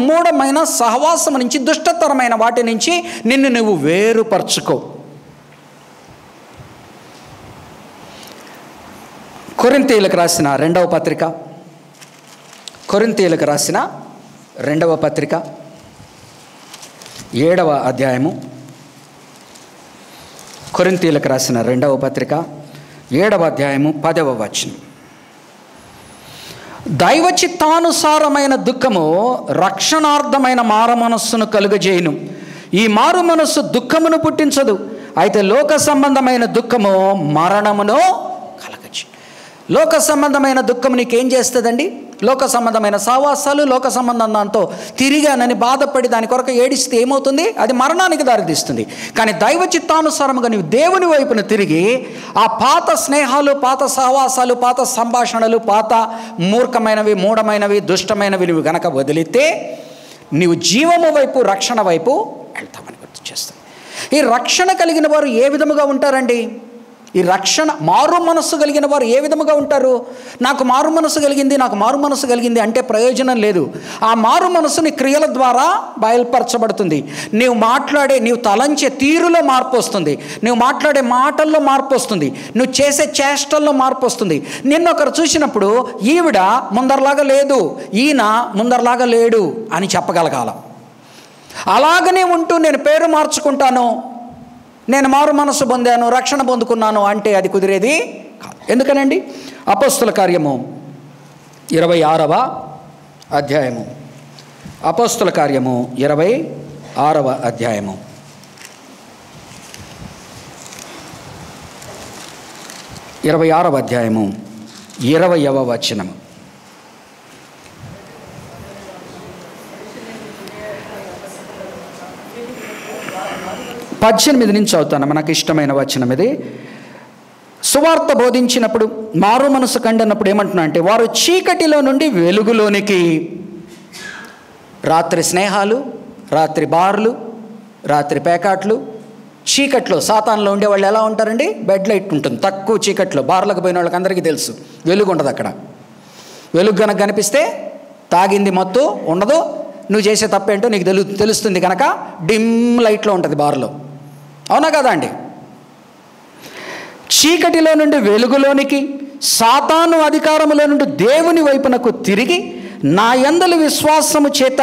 మూఢమైన సహవాసం నుంచి, దుష్టతరమైన వాటి నుంచి నిన్ను నువ్వు వేరుపరచుకో. కొరింథీయులకు రాసిన 2వ పత్రిక, 7వ అధ్యాయము. కొరింథీయులకు రాసిన 2వ పత్రిక 7వ అధ్యాయము 10వ వచనం. దైవ చిత్తానుసారమైన దుఃఖము రక్షణార్థమైన మారు మనస్సును కలుగజేయును. ఈ మారు మనస్సు దుఃఖమును పుట్టించదు, అయితే లోక సంబంధమైన దుఃఖము మరణమును లోక సంబంధమైన దుఃఖం నీకేం చేస్తుందండి? లోక సంబంధమైన సావాసాలు, లోక సంబంధం దాంతో తిరిగానని బాధపడి దాని కొరకు ఏడిస్తే ఏమవుతుంది? అది మరణానికి దారితీస్తుంది. కానీ దైవ చిత్తానుసారముగా నీవు దేవుని వైపున తిరిగి ఆ పాత స్నేహాలు, పాత సహవాసాలు, పాత సంభాషణలు, పాత మూర్ఖమైనవి, మూఢమైనవి, దుష్టమైనవి నువ్వు గనక వదిలితే నీవు జీవము వైపు, రక్షణ వైపు వెళ్తామని గుర్తు చేస్తాను. ఈ రక్షణ కలిగిన వారు ఏ విధముగా ఉంటారండి? ఈ రక్షణ మారు మనస్సు కలిగిన వారు ఏ విధముగా ఉంటారు? నాకు మారు మనస్సు కలిగింది, నాకు మారు మనస్సు కలిగింది అంటే ప్రయోజనం లేదు. ఆ మారు మనస్సుని క్రియల ద్వారా బయలుపరచబడుతుంది. నీవు తలంచే తీరులో మార్పు వస్తుంది, నువ్వు మాట్లాడే మాటల్లో మార్పు వస్తుంది, నువ్వు చేసే చేష్టల్లో మార్పు వస్తుంది. నిన్నొకరు చూసినప్పుడు ఈవిడ ముందరలాగా లేదు, ఈయన ముందరలాగా లేడు అని చెప్పగలగాల. అలాగనే ఉంటూ నేను పేరు మార్చుకుంటాను, నేను మారు మనసు పొందాను, రక్షణ పొందుకున్నాను అంటే అది కుదిరేది కాదు. ఎందుకనండి? అపోస్తుల కార్యము 26వ అధ్యాయము, అపోస్తుల కార్యము 26వ అధ్యాయము 26వ అధ్యాయము 20వ వచనము. పద్దెనిమిది నుంచి చదువుతాను, మనకు ఇష్టమైన వచనం ఇది. సువార్త బోధించినప్పుడు మారు మనసు కండన్నప్పుడు ఏమంటున్నా అంటే, వారు చీకటిలో నుండి వెలుగులోనికి, రాత్రి స్నేహాలు, రాత్రి బార్లు, రాత్రి పేకాట్లు, చీకట్లో సాతాన్లో ఉండే వాళ్ళు ఎలా ఉంటారండి? బెడ్ లైట్ ఉంటుంది తక్కువ చీకట్లో. బార్లకు పోయిన వాళ్ళకి అందరికీ తెలుసు వెలుగు ఉండదు అక్కడ. వెలుగు కనుక కనిపిస్తే తాగింది మత్తు ఉండదు, నువ్వు చేసే తప్పేంటో నీకు తెలుస్తుంది కనుక డిమ్ లైట్లో ఉంటుంది బార్లో. అవునా కదా అండి? చీకటిలో నుండి వెలుగులోనికి, సాతాను అధికారములో నుండి దేవుని వైపునకు తిరిగి నా యందలి విశ్వాసము చేత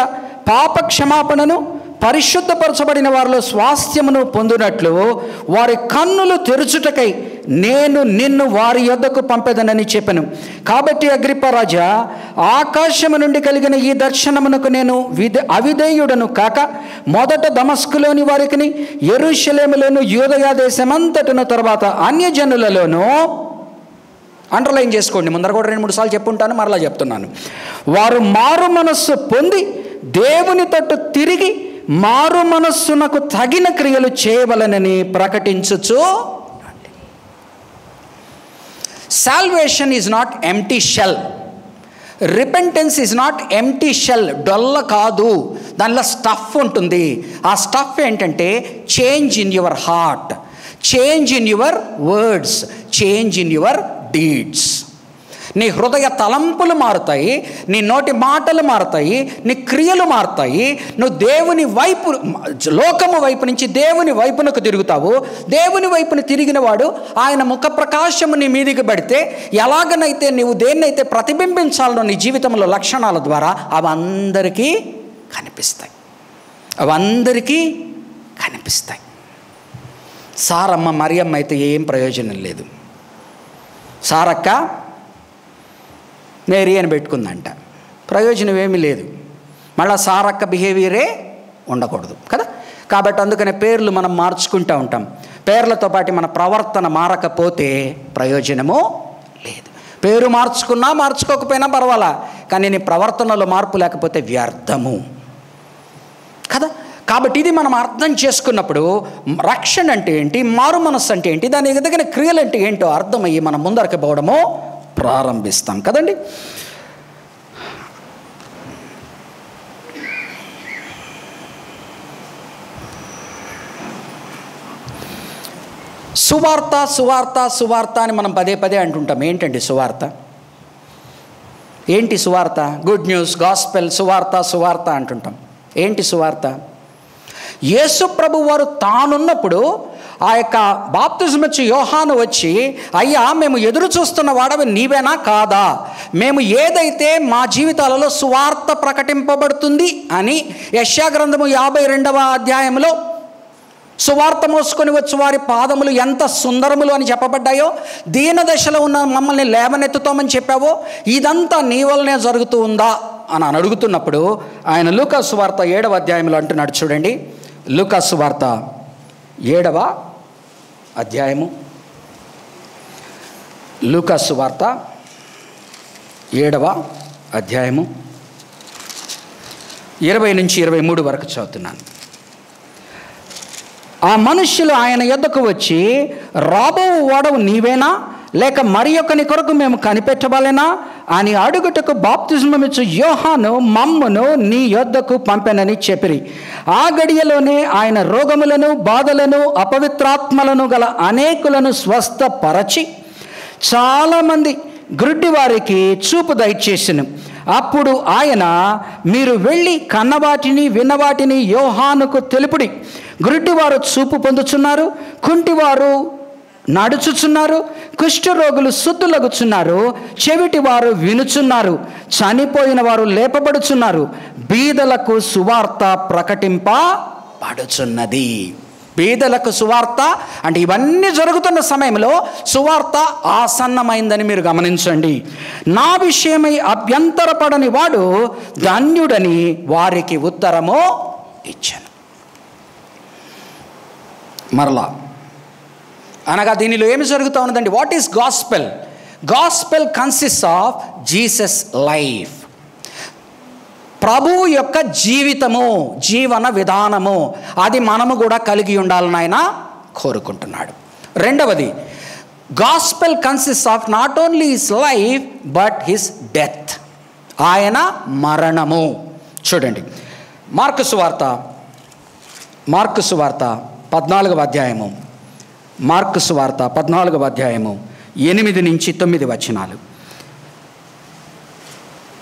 పాప క్షమాపణను, పరిశుద్ధపరచబడిన వారిలో స్వాస్థ్యమును పొందినట్లు వారి కన్నులు తెరుచుటకై నేను నిన్ను వారి యొద్దకు పంపెదనని చెప్పాను. కాబట్టి అగ్రిప్పరాజా, ఆకాశము నుండి కలిగిన ఈ దర్శనమునకు నేను అవిధేయుడను కాక మొదట దమస్కులోని వారికి, యెరూషలేములోను, యూదయ దేశమంతటను, తర్వాత అన్యజనులలోనూ, అండర్లైన్ చేసుకోండి, ముందర కూడా 2-3 సార్లు చెప్పుంటాను, మరలా చెప్తున్నాను, వారు మారు మనస్సు పొంది దేవుని తట్టు తిరిగి మారు మనస్సునకు తగిన క్రియలు చేయవలనని ప్రకటించుచు. Salvation is not empty shell, repentance is not empty shell, డొల్ల కాదు, దానిలో స్టఫ్ ఉంటుంది. ఆ స్టఫ్ ఏంటంటే change in your heart, change in your words, change in your deeds. నీ హృదయ తలంపులు మారుతాయి, నీ నోటి మాటలు మారుతాయి, నీ క్రియలు మారుతాయి. నువ్వు దేవుని వైపు, లోకము వైపు నుంచి దేవుని వైపునకు తిరుగుతావు. దేవుని వైపున తిరిగిన వాడు ఆయన ముఖ ప్రకాశము నీ మీదికి పడితే ఎలాగనైతే నీవు దేన్నైతే ప్రతిబింబించాలనో నీ జీవితంలో లక్షణాల ద్వారా అవందరికీ కనిపిస్తాయి, అవందరికీ కనిపిస్తాయి. సారమ్మ మరియమ్మ అయితే ఏం ప్రయోజనం లేదు. సారక్క మేరీ అని పెట్టుకుందంట, ప్రయోజనం ఏమీ లేదు. మళ్ళీ సారక్క బిహేవియరే ఉండకూడదు కదా. కాబట్టి అందుకనే పేర్లు మనం మార్చుకుంటూ ఉంటాం. పేర్లతో పాటు మన ప్రవర్తన మారకపోతే ప్రయోజనము లేదు. పేరు మార్చుకున్నా మార్చుకోకపోయినా పర్వాలా, కానీ నీ ప్రవర్తనలో మార్పు లేకపోతే వ్యర్థము కదా. కాబట్టి ఇది మనం అర్థం చేసుకున్నప్పుడు రక్షణ అంటే ఏంటి, మారు మనస్సు అంటే ఏంటి, దాని ఎదుగున క్రియలు అంటే ఏంటో అర్థమయ్యి మనం ముందరకు పోవడము ప్రారంభిస్తాం కదండి. సువార్త సువార్త సువార్త అని మనం పదే పదే అంటుంటాం. ఏంటండి సువార్త? ఏంటి సువార్త? గుడ్ న్యూస్, గాస్పెల్, సువార్త సువార్త అంటుంటాం. ఏంటి సువార్త? యేసు ప్రభు వారు తానున్నప్పుడు ఆ యొక్క బాప్తిజం ఇచ్చే యోహాను వచ్చి, అయ్యా మేము ఎదురు చూస్తున్న వాడవి నీవేనా కాదా, మేము ఏదైతే మా జీవితాలలో సువార్త ప్రకటింపబడుతుంది అని యెషయా గ్రంథము 52వ అధ్యాయంలో సువార్త మోసుకొని వచ్చి వారి పాదములు ఎంత సుందరములు అని చెప్పబడ్డాయో, దీన దశలో ఉన్న మమ్మల్ని లేవనెత్తుతామని చెప్పావో, ఇదంతా నీ వల్లనే జరుగుతూ ఉందా అని అడుగుతున్నప్పుడు ఆయన లూకా సువార్త 7వ అధ్యాయంలో అంటున్నాడు. చూడండి, లూకా సువార్త 7వ అధ్యాయము, లూకా సువార్త 7వ అధ్యాయము 20 నుంచి 23 వరకు చదువుతున్నాను. ఆ మనుష్యులు ఆయన యొద్దకు వచ్చి, రాబో వాడవు నీవేనా, లేక మరి ఒకని కొరకు మేము కనిపెట్టవలెనా అని అడుగుటకు బాప్తిస్మమిచ్చు యోహాను మమ్మును నీ యొద్దకు పంపెనని చెప్పిరి. ఆ గడియలోనే ఆయన రోగములను, బాధలను, అపవిత్రాత్మలను గల అనేకులను స్వస్థపరచి చాలామంది గ్రుడ్డి వారికి చూపు దయచేసెను. అప్పుడు ఆయన, మీరు వెళ్ళి కన్నవాటిని విన్నవాటిని యోహానుకు తెలుపుడి. గ్రుడ్డివారు చూపు పొందుచున్నారు, కుంటివారు నడుచుచున్నారు, కుష్ఠరోగులు శుద్ధులగుచున్నారు, చెవిటివారు వినుచున్నారు, చనిపోయిన వారు లేపబడుచున్నారు, బీదలకు సువార్త ప్రకటింపబడుచున్నది. బీదలకు సువార్త అంటే ఇవన్నీ జరుగుతున్న సమయంలో సువార్త ఆసన్నమైందని మీరు గమనించండి. నా విషయమై అభ్యంతరపడని వాడు ధన్యుడని వారికి ఉత్తరము ఇచ్చాను. మరలా అనగా దీనిలో ఏమి జరుగుతూ ఉన్నదండి? What is gospel? Gospel consist of Jesus life. ప్రభువు యొక్క జీవితము, జీవన విధానము, అది మనము కూడా కలిగి ఉండాలని ఆయన కోరుకుంటున్నాడు. రెండవది, gospel consist of not only his life but his death, ఆయన మరణము. చూడండి, మార్కు సువార్త 14వ అధ్యాయము, మార్కు సువార్త 14వ అధ్యాయము 8 నుంచి 9 వచనాలు.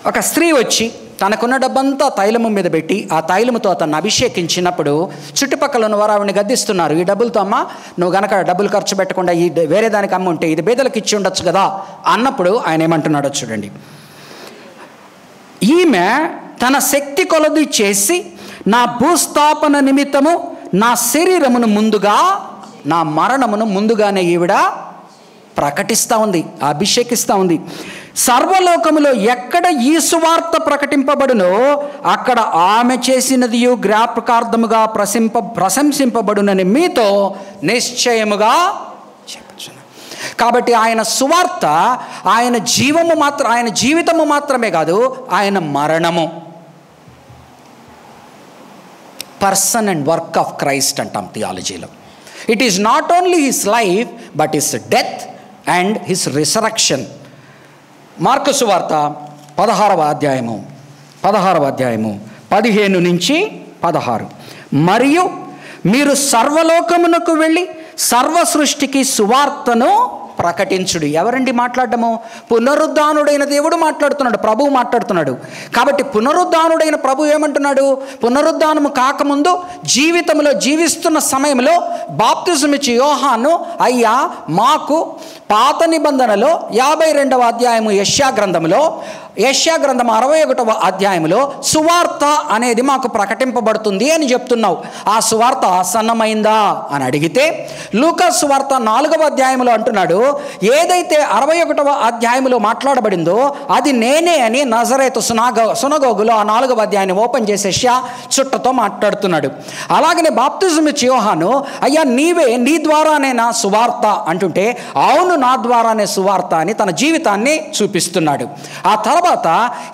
ఒక స్త్రీ వచ్చి తనకున్న డబ్బంతా తైలము మీద పెట్టి ఆ తైలముతో అతన్ని అభిషేకించినప్పుడు చుట్టుపక్కల ఉన్న వారు ఆవిడని గద్దిస్తున్నారు. ఈ డబ్బులతో అమ్మ, నువ్వు గనక డబ్బులు ఖర్చు పెట్టకుండా ఈ వేరే దానికి అమ్మ ఉంటే ఇది బేదలకు ఇచ్చి ఉండొచ్చు కదా అన్నప్పుడు ఆయన ఏమంటున్నాడో చూడండి. ఈమె తన శక్తి కొలది చేసి నా భూస్థాపన నిమిత్తము నా శరీరమును ముందుగా, నా మరణమును ముందుగానే ఈవిడ ప్రకటిస్తూ ఉంది, అభిషేకిస్తూ ఉంది. సర్వలోకములో ఎక్కడ ఈ సువార్త ప్రకటింపబడునో అక్కడ ఆమె చేసినది జ్ఞాపకార్థముగా ప్రశంసింపబడునని మీతో నిశ్చయముగా చెప్పొచ్చును. కాబట్టి ఆయన సువార్త, ఆయన జీవితము మాత్రమే కాదు, ఆయన మరణము. Person and work of Christ అంటాం థియాలజీలో. It is not only his life but his death and his resurrection. Mark సువార్త 16వ అధ్యాయము 15 నుంచి 16. మరియు మీరు సర్వలోకమునకు వెళ్ళి సర్వ సృష్టికి సువార్తను ప్రకటించుడు. ఎవరండి మాట్లాడము? పునరుద్ధానుడైన దేవుడు మాట్లాడుతున్నాడు, ప్రభువు మాట్లాడుతున్నాడు. కాబట్టి పునరుద్ధానుడైన ప్రభు ఏమంటున్నాడు? పునరుద్ధానము కాకముందు జీవితంలో జీవిస్తున్న సమయంలో బాప్తిజం ఇచ్చి యోహాను, అయ్యా మాకు పాత నిబంధనలో 52వ అధ్యాయము యెషయా గ్రంథంలో 61వ అధ్యాయంలో సువార్త అనేది మాకు ప్రకటింపబడుతుంది అని చెప్తున్నావు. ఆ సువార్త ఆసన్నమైందా అని అడిగితే లూకా సువార్త 4వ అధ్యాయంలో అంటున్నాడు, ఏదైతే 61వ అధ్యాయంలో మాట్లాడబడిందో అది నేనే అని నజరేతు సునగోగులో ఆ 4వ అధ్యాయాన్ని ఓపెన్ చేసి యెషయా చుట్టతో మాట్లాడుతున్నాడు. అలాగనే బాప్తిజం ఇచ్చి యోహాను, అయ్యా నీవే, నీ ద్వారానే నా సువార్త అంటుంటే, అవును నా ద్వారానే సువార్త అని తన జీవితాన్ని చూపిస్తున్నాడు. ఆ తర్వాత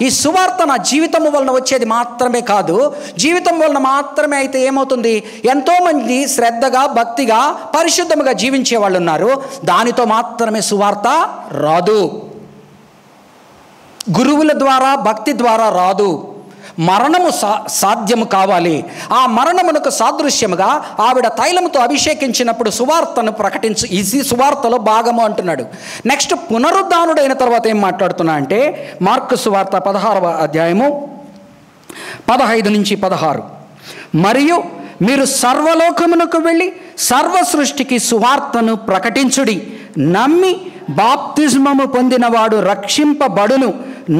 ఈ సువార్త నా జీవితం వలన వచ్చేది మాత్రమే కాదు, జీవితం వలన మాత్రమే అయితే ఏమవుతుంది? ఎంతోమంది శ్రద్ధగా, భక్తిగా, పరిశుద్ధముగా జీవించే వాళ్ళు ఉన్నారు. దానితో మాత్రమే సువార్త రాదు. గురువుల ద్వారా, భక్తి ద్వారా రాదు. మరణము సాధ్యము కావాలి. ఆ మరణమునకు సాదృశ్యముగా ఆవిడ తైలముతో అభిషేకించినప్పుడు సువార్తను ప్రకటించు, ఇది సువార్తలో భాగము అంటున్నాడు. నెక్స్ట్ పునరుద్ధానుడైన తర్వాత ఏం మాట్లాడుతున్నా అంటే మార్కు సువార్త 16వ అధ్యాయము 15 నుంచి 16. మరియు మీరు సర్వలోకమునకు వెళ్ళి సర్వ సృష్టికి సువార్తను ప్రకటించుడి. నమ్మి బాప్తిస్మము పొందినవాడు రక్షింపబడును,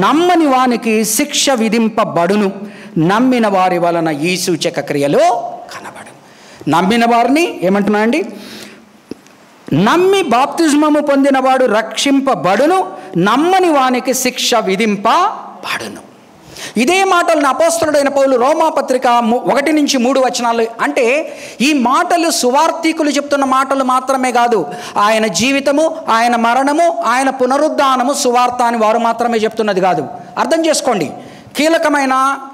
నమ్మని వానికి శిక్ష విధింపబడును. నమ్మిన వారి వలన ఈ సూచక క్రియలు కనబడు. నమ్మిన వారిని ఏమంటున్నా అండి? నమ్మి బాప్తిస్మము పొందినవాడు రక్షింపబడును, నమ్మని వానికి శిక్ష విధింపబడును. ఇదే మాటలను అపోస్తలుడైన పౌలు రోమాపత్రిక 1-3 అంటే ఈ మాటలు సువార్థికులు చెప్తున్న మాటలు మాత్రమే కాదు, ఆయన జీవితము, ఆయన మరణము, ఆయన పునరుద్ధానము సువార్త అని వారు మాత్రమే చెప్తున్నది కాదు. అర్థం చేసుకోండి,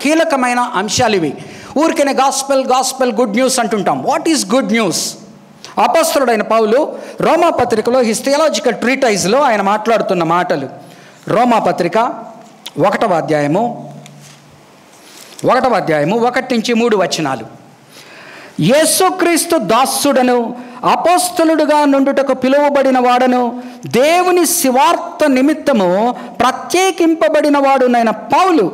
కీలకమైన అంశాలు ఇవి. ఊరికనే గాస్పెల్ గుడ్ న్యూస్ అంటుంటాం. What is good news? అపోస్తలుడైన పౌలు రోమాపత్రికలో హిస్ థియాలజికల్ ట్రీటైజ్లో ఆయన మాట్లాడుతున్న మాటలు. రోమాపత్రిక 1వ అధ్యాయము 1-3 యేసుక్రీస్తు దాసుడను అపోస్తలుడుగా నుండుటకు పిలువబడిన వాడను దేవుని సువార్త నిమిత్తము ప్రత్యేకింపబడిన వాడునైన పౌలు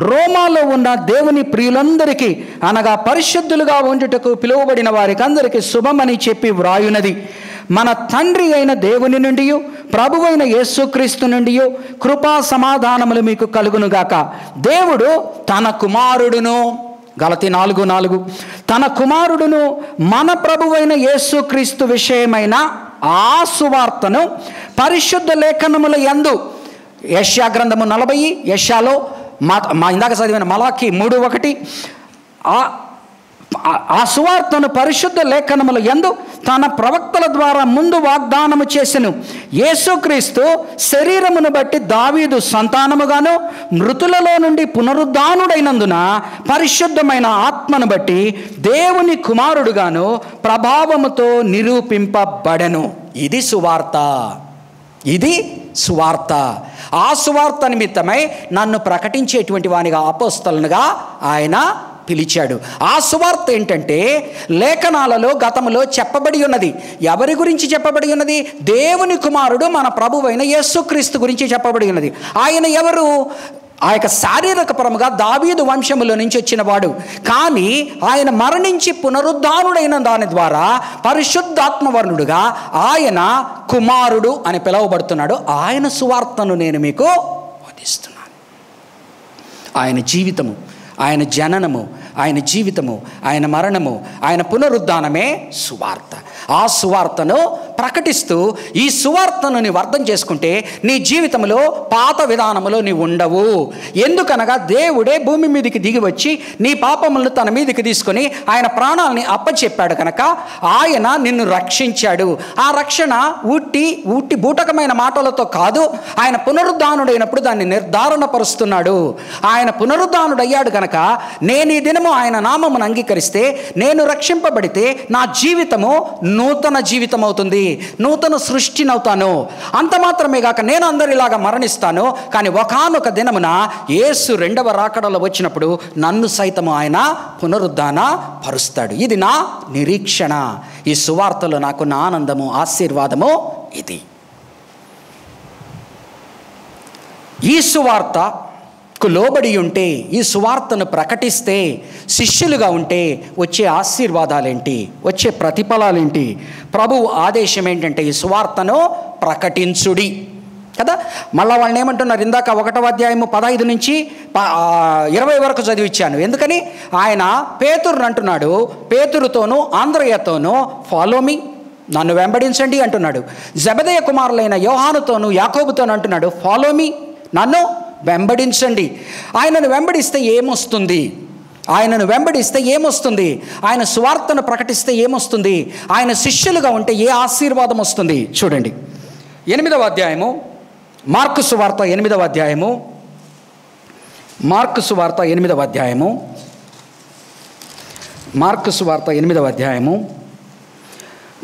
రోమాలో ఉన్న దేవుని ప్రియులందరికీ అనగా పరిశుద్ధులుగా ఉండుటకు పిలువబడిన వారికి అందరికీ శుభమని చెప్పి వ్రాయునది. మన తండ్రి అయిన దేవుని నుండి ప్రభువైన యేసుక్రీస్తు నుండి కృపా సమాధానములు మీకు కలుగునుగాక. దేవుడు తన కుమారుడును, గలతీ 4:4, తన కుమారుడును మన ప్రభువైన యేసుక్రీస్తు విషయమైన ఆ సువార్తను పరిశుద్ధ లేఖనముల యందు, యెషయా గ్రంథము 40, యెషయాలో ఇందాక చదివిన మలాకి 3:1, ఆ సువార్తను పరిశుద్ధ లేఖనముల యందు తన ప్రవక్తల ద్వారా ముందు వాగ్దానము చేసెను. యేసుక్రీస్తు శరీరమును బట్టి దావీదు సంతానముగాను, మృతులలో నుండి పునరుద్ధానుడైనందున పరిశుద్ధమైన ఆత్మను బట్టి దేవుని కుమారుడుగాను ప్రభావముతో నిరూపింపబడెను. ఇది సువార్త. ఆ సువార్త నిమిత్తమై నన్ను ప్రకటించేటువంటి వానిగా, అపోస్తలునిగా ఆయన పిలిచాడు. ఆ సువార్త ఏంటంటే లేఖనాలలో గతంలో చెప్పబడి ఉన్నది. ఎవరి గురించి చెప్పబడి ఉన్నది? దేవుని కుమారుడు మన ప్రభువైన యేసుక్రీస్తు గురించి చెప్పబడి ఉన్నది. ఆయన ఎవరు? ఆ యొక్క శారీరక పరముగా దావీదు వంశములో నుంచి వచ్చిన వాడు. కానీ ఆయన మరణించి పునరుద్ధానుడైన దాని ద్వారా పరిశుద్ధాత్మవర్ణుడుగా ఆయన కుమారుడు అని పిలువబడుతున్నాడు. ఆయన సువార్తను నేను మీకు బోధిస్తున్నాను. ఆయన జీవితము, ఆయన జననము, ఆయన జీవితము, ఆయన మరణము, ఆయన పునరుద్ధానమే సువార్త. ఆ సువార్తను ప్రకటిస్తూ ఈ సువార్తను నీవు అర్థం చేసుకుంటే నీ జీవితంలో పాత విధానములో నీవు ఉండవు. ఎందుకనగా దేవుడే భూమి మీదకి దిగి వచ్చి నీ పాపములను తన మీదకి తీసుకొని ఆయన ప్రాణాలని అప్పచెప్పాడు కనుక ఆయన నిన్ను రక్షించాడు. ఆ రక్షణ ఊట్టి బూటకమైన మాటలతో కాదు, ఆయన పునరుద్ధానుడైనప్పుడు దాన్ని నిర్ధారణపరుస్తున్నాడు. ఆయన పునరుద్ధానుడయ్యాడు కనుక నేను ఈ దినము ఆయన నామమును అంగీకరిస్తే, నేను రక్షింపబడితే నా జీవితము నూతన జీవితం అవుతుంది, నూతన సృష్టినవుతాను. అంత మాత్రమే కాక నేను అందరిలాగా మరణిస్తాను, కానీ ఒకానొక దినమున యేసు 2వ రాకడలో వచ్చినప్పుడు నన్ను సైతము ఆయన పునరుద్ధాన పరుస్తాడు. ఇది నా నిరీక్షణ. ఈ సువార్తలో నాకు నా ఆనందము, ఆశీర్వాదము ఇది. ఈ సువార్తకు లోబడి ఉంటే, ఈ సువార్తను ప్రకటిస్తే, శిష్యులుగా ఉంటే వచ్చే ఆశీర్వాదాలేంటి, వచ్చే ప్రతిఫలాలేంటి? ప్రభువు ఆదేశం ఏంటంటే ఈ సువార్తను ప్రకటించుడి కదా. మళ్ళీ వాళ్ళని ఏమంటున్నారు? ఇందాక 1వ అధ్యాయము 15 నుంచి 20 వరకు చదివిచ్చాను. ఎందుకని? ఆయన పేతురుని అంటున్నాడు, పేతురుతోనూ ఆంద్రయ్యతోనూ ఫాలో మీ, నన్ను వెంబడించండి అంటున్నాడు. జెబెదయి కుమారులైన యోహానుతోనూ యాకోబుతోనూ అంటున్నాడు, ఫాలో మీ, నన్ను వెంబడించండి. ఆయనను వెంబడిస్తే ఏమొస్తుంది? ఆయన సువార్తను ప్రకటిస్తే ఏమొస్తుంది? ఆయన శిష్యులుగా ఉంటే ఏ ఆశీర్వాదం వస్తుంది? చూడండి, 8వ అధ్యాయము మార్కు సువార్త 8వ అధ్యాయము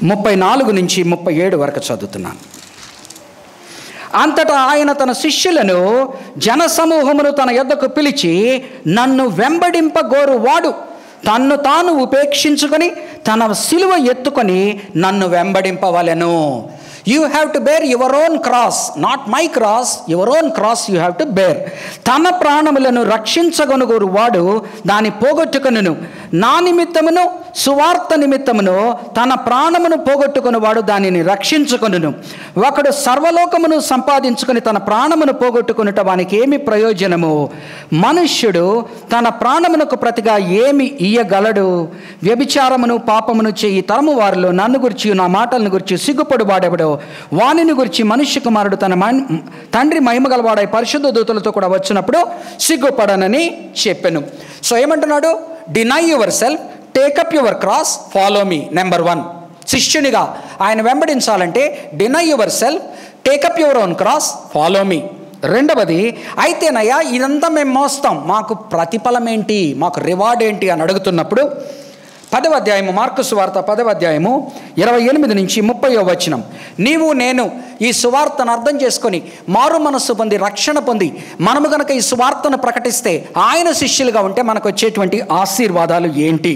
34 నుంచి 37 వరకు చదువుతున్నాను. అంతటా ఆయన తన శిష్యులను జనసమూహమును తన యొద్దకు పిలిచి, నన్ను వెంబడింపగోరు వాడు తన్ను తాను ఉపేక్షించుకొని తన సిలువ ఎత్తుకొని నన్ను వెంబడింపవలెను. You have to bear your own cross, not my cross. Your own cross you have to bear. తన ప్రాణములను రక్షించగొనుగోరు వాడు దాన్ని పోగొట్టుకొనును. నా నిమిత్తమును సువార్త నిమిత్తమును తన ప్రాణమును పోగొట్టుకుని వాడు దానిని రక్షించుకొనును. ఒకడు సర్వలోకమును సంపాదించుకొని తన ప్రాణమును పోగొట్టుకునుట వానికి ఏమి ప్రయోజనము? మనుష్యుడు తన ప్రాణమునకు ప్రతిగా ఏమి ఇయ్యగలడు? వ్యభిచారమును పాపమును చేయి తరము వారిలో నన్ను గురించి నా మాటలను గురించి సిగ్గుపడు వాడెవడో వానిని గురించి మనుష్య కుమారుడు తన తండ్రి మహిమగలవాడై పరిశుద్ధ దూతలతో కూడా వచ్చినప్పుడు సిగ్గుపడనని చెప్పెను. సో ఏమంటున్నాడు? Deny your self, take up your cross, follow me. Number 1, శిష్యునిగా ఆయన వెంబడించాలంటే deny your self, take up your own cross, follow me. రెండవది, అయితేనయ్యా ఇదంతా మేము మోస్తాం, మాకు ప్రతిఫలం ఏంటి, మాకు రివార్డ్ ఏంటి అని అడుగుతున్నప్పుడు 10వ అధ్యాయము మార్కు సువార్త 10వ అధ్యాయము 28 నుంచి 30వ వచనం. నీవు నేను ఈ సువార్తను అర్థం చేసుకొని మారు మనస్సు పొంది రక్షణ పొంది మనము గనక ఈ సువార్తను ప్రకటిస్తే ఆయన శిష్యులుగా ఉంటే మనకు వచ్చేటువంటి ఆశీర్వాదాలు ఏంటి?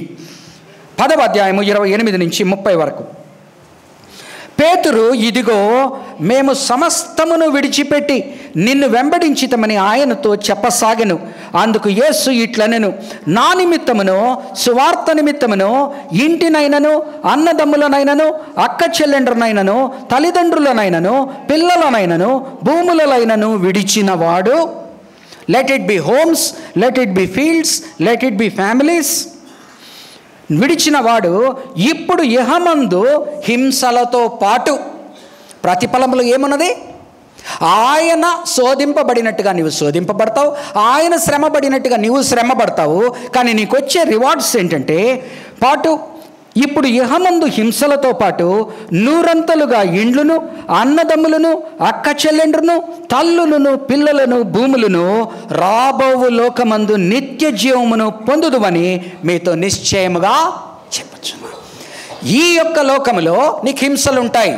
10వ అధ్యాయము 28 నుంచి 30 వరకు. పేతురు, ఇదిగో మేము సమస్తమును విడిచిపెట్టి నిన్ను వెంబడించితమని ఆయనతో చెప్పసాగెను. అందుకు యేసు ఇట్లనెను, నా నిమిత్తమును సువార్త నిమిత్తమును ఇంటినైనను అన్నదమ్ములనైనను అక్క చెల్లెండ్రనైనను తల్లిదండ్రులనైనను పిల్లలనైనను భూములనైనను విడిచిన వాడు, let it be homes, let it be fields, let it be families, విడిచిన వాడు ఇప్పుడు ఇహమందు హింసలతో పాటు ప్రతిఫలములు ఏమున్నది? ఆయన శోధింపబడినట్టుగా నీవు శోధింపబడతావు, ఆయన శ్రమపడినట్టుగా నీవు శ్రమపడతావు. కానీ నీకు వచ్చే రివార్డ్స్ ఏంటంటే ఇప్పుడు ఇహమందు హింసలతో పాటు నూరంతలుగా ఇండ్లును అన్నదమ్ములను అక్క చెల్లెండ్రును తల్లులను పిల్లలను భూములను రాబోవు లోకమందు నిత్య జీవమును పొందుదువని మీతో నిశ్చయముగా చెప్పొచ్చును. ఈ యొక్క లోకములో నీకు హింసలు ఉంటాయి.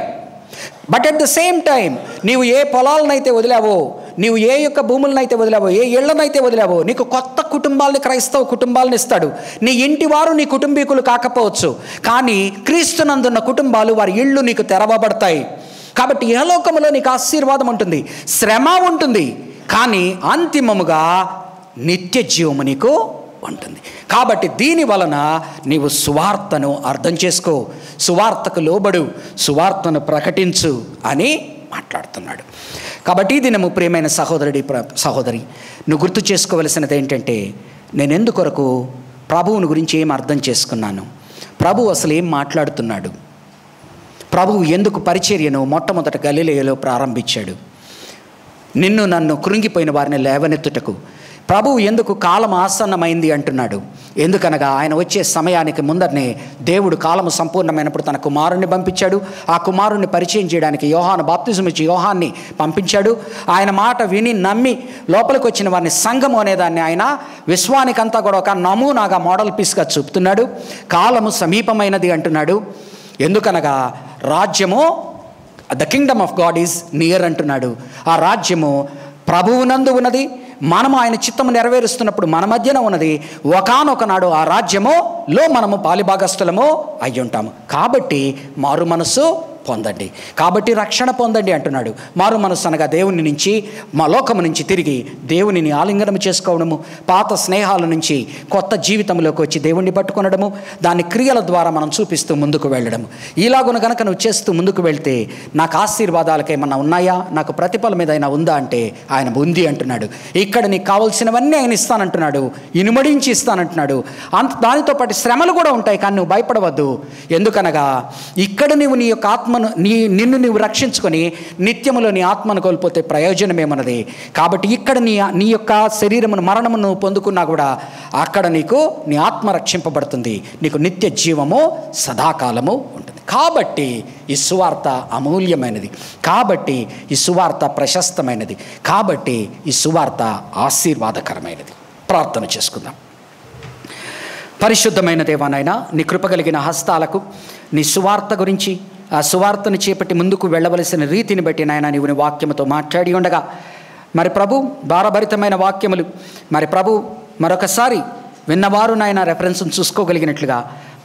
But at the same time నీవు ఏ పొలాలనైతే వదిలావో, నీవు ఏ యొక్క భూములనైతే వదిలావో, ఏ ఇళ్లనైతే వదిలావో, నీకు కొత్త కుటుంబాలని, క్రైస్తవ కుటుంబాలను ఇస్తాడు. నీ ఇంటి వారు నీ కుటుంబీకులు కాకపోవచ్చు, కానీ క్రీస్తునందున్న కుటుంబాలు, వారి ఇళ్ళు నీకు తెరవబడతాయి. కాబట్టి ఇహలోకములో నీకు ఆశీర్వాదం ఉంటుంది, శ్రమ ఉంటుంది, కానీ అంతిమముగా నిత్య జీవము నీకు ఉంటుంది. కాబట్టి దీని వలన నీవు సువార్తను అర్థం చేసుకో, సువార్తకు లోబడు, సువార్తను ప్రకటించు అని మాట్లాడుతున్నాడు. కాబట్టి ఈ దినము ప్రియమైన సహోదరి, నువ్వు గుర్తు చేసుకోవలసినది ఏంటంటే, నేను ఎందుకొరకు ప్రభువుని గురించి ఏం అర్థం చేసుకున్నాను, ప్రభువు అసలు ఏం మాట్లాడుతున్నాడు, ప్రభువు ఎందుకు పరిచర్యను మొట్టమొదట గలిలయలో ప్రారంభించాడు, నిన్ను నన్ను కృంగిపోయిన వారిని లేవనెత్తుటకు ప్రభువు ఎందుకు కాలం ఆసన్నమైంది అంటున్నాడు. ఎందుకనగా ఆయన వచ్చే సమయానికి ముందరనే దేవుడు కాలము సంపూర్ణమైనప్పుడు తన కుమారుణ్ణి పంపించాడు. ఆ కుమారుణ్ణి పరిచయం చేయడానికి యోహాను బాప్తిజం ఇచ్చి యోహాన్ని పంపించాడు. ఆయన మాట విని నమ్మి లోపలికి వచ్చిన వారిని సంఘము అనేదాన్ని ఆయన విశ్వానికంతా కూడా ఒక నమూనాగా మోడల్ పీస్గా చూపుతున్నాడు. కాలము సమీపమైనది అంటున్నాడు. ఎందుకనగా రాజ్యము, the kingdom of God is near అంటున్నాడు. ఆ రాజ్యము ప్రభువునందు ఉన్నది, మనము ఆయన చిత్తము నెరవేరుస్తున్నప్పుడు మన మధ్యన ఉన్నది. ఒకానొక నాడు ఆ రాజ్యములో మనము పాలిభాగస్థులము అయి ఉంటాము. కాబట్టి మారు మనస్సు పొందండి, కాబట్టి రక్షణ పొందండి అంటున్నాడు. మారు మనస్సు అనగా దేవుని నుంచి, మా లోకము నుంచి తిరిగి దేవునిని ఆలింగనం చేసుకోవడము, పాత స్నేహాల నుంచి కొత్త జీవితంలోకి వచ్చి దేవుణ్ణి పట్టుకొనడము, దాని క్రియల ద్వారా మనం చూపిస్తూ ముందుకు వెళ్ళడము. ఇలాగున గనక నువ్వు చేస్తూ ముందుకు వెళ్తే నాకు ఆశీర్వాదాలకు ఏమన్నా ఉన్నాయా, నాకు ప్రతిఫలం ఏదైనా ఉందా అంటే ఆయన ఉంది అంటున్నాడు. ఇక్కడ నీకు కావాల్సినవన్నీ ఆయన ఇస్తానంటున్నాడు, ఇనుమడించి ఇస్తానంటున్నాడు. దానితో పాటు శ్రమలు కూడా ఉంటాయి, కానీ నువ్వు భయపడవద్దు. ఎందుకనగా ఇక్కడ నీవు నీ యొక్క నిన్ను నీవు రక్షించుకొని నిత్యములో నీ ఆత్మను కోల్పోతే ప్రయోజనమేమన్నది. కాబట్టి ఇక్కడ నీ యొక్క శరీరమును మరణమును పొందుకున్నా కూడా అక్కడ నీకు నీ ఆత్మ రక్షింపబడుతుంది, నీకు నిత్య జీవము సదాకాలము ఉంటుంది. కాబట్టి ఈ సువార్త అమూల్యమైనది, కాబట్టి ఈ సువార్త ప్రశస్తమైనది, కాబట్టి ఈ సువార్త ఆశీర్వాదకరమైనది. ప్రార్థన చేసుకుందాం. పరిశుద్ధమైన దేవా నాయనా, నీ కృప కలిగిన హస్తాలకు నీ సువార్త గురించి, ఆ సువార్తను చేపట్టి ముందుకు వెళ్ళవలసిన రీతిని బట్టి నాయన నీవు నీ వాక్యముతో మాట్లాడి ఉండగా, మరి ప్రభు భారభరితమైన వాక్యములు, మరి ప్రభు మరొకసారి విన్నవారు నాయన రెఫరెన్స్ను చూసుకోగలిగినట్లుగా,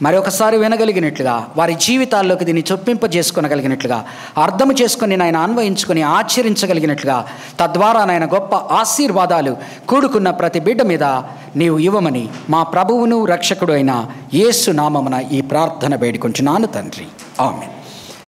మరొకసారి వినగలిగినట్లుగా, వారి జీవితాల్లోకి దీన్ని చొప్పింపజేసుకోగలిగినట్లుగా, అర్థం చేసుకొని నాయన అన్వయించుకొని ఆచరించగలిగినట్లుగా, తద్వారా నాయన గొప్ప ఆశీర్వాదాలు కూడుకున్న ప్రతి బిడ్డ మీద నీవు ఇవ్వమని మా ప్రభువును రక్షకుడు అయిన యేసు నామమున ఈ ప్రార్థన వేడుకొంచున్నాను తండ్రి. ఆమేన్.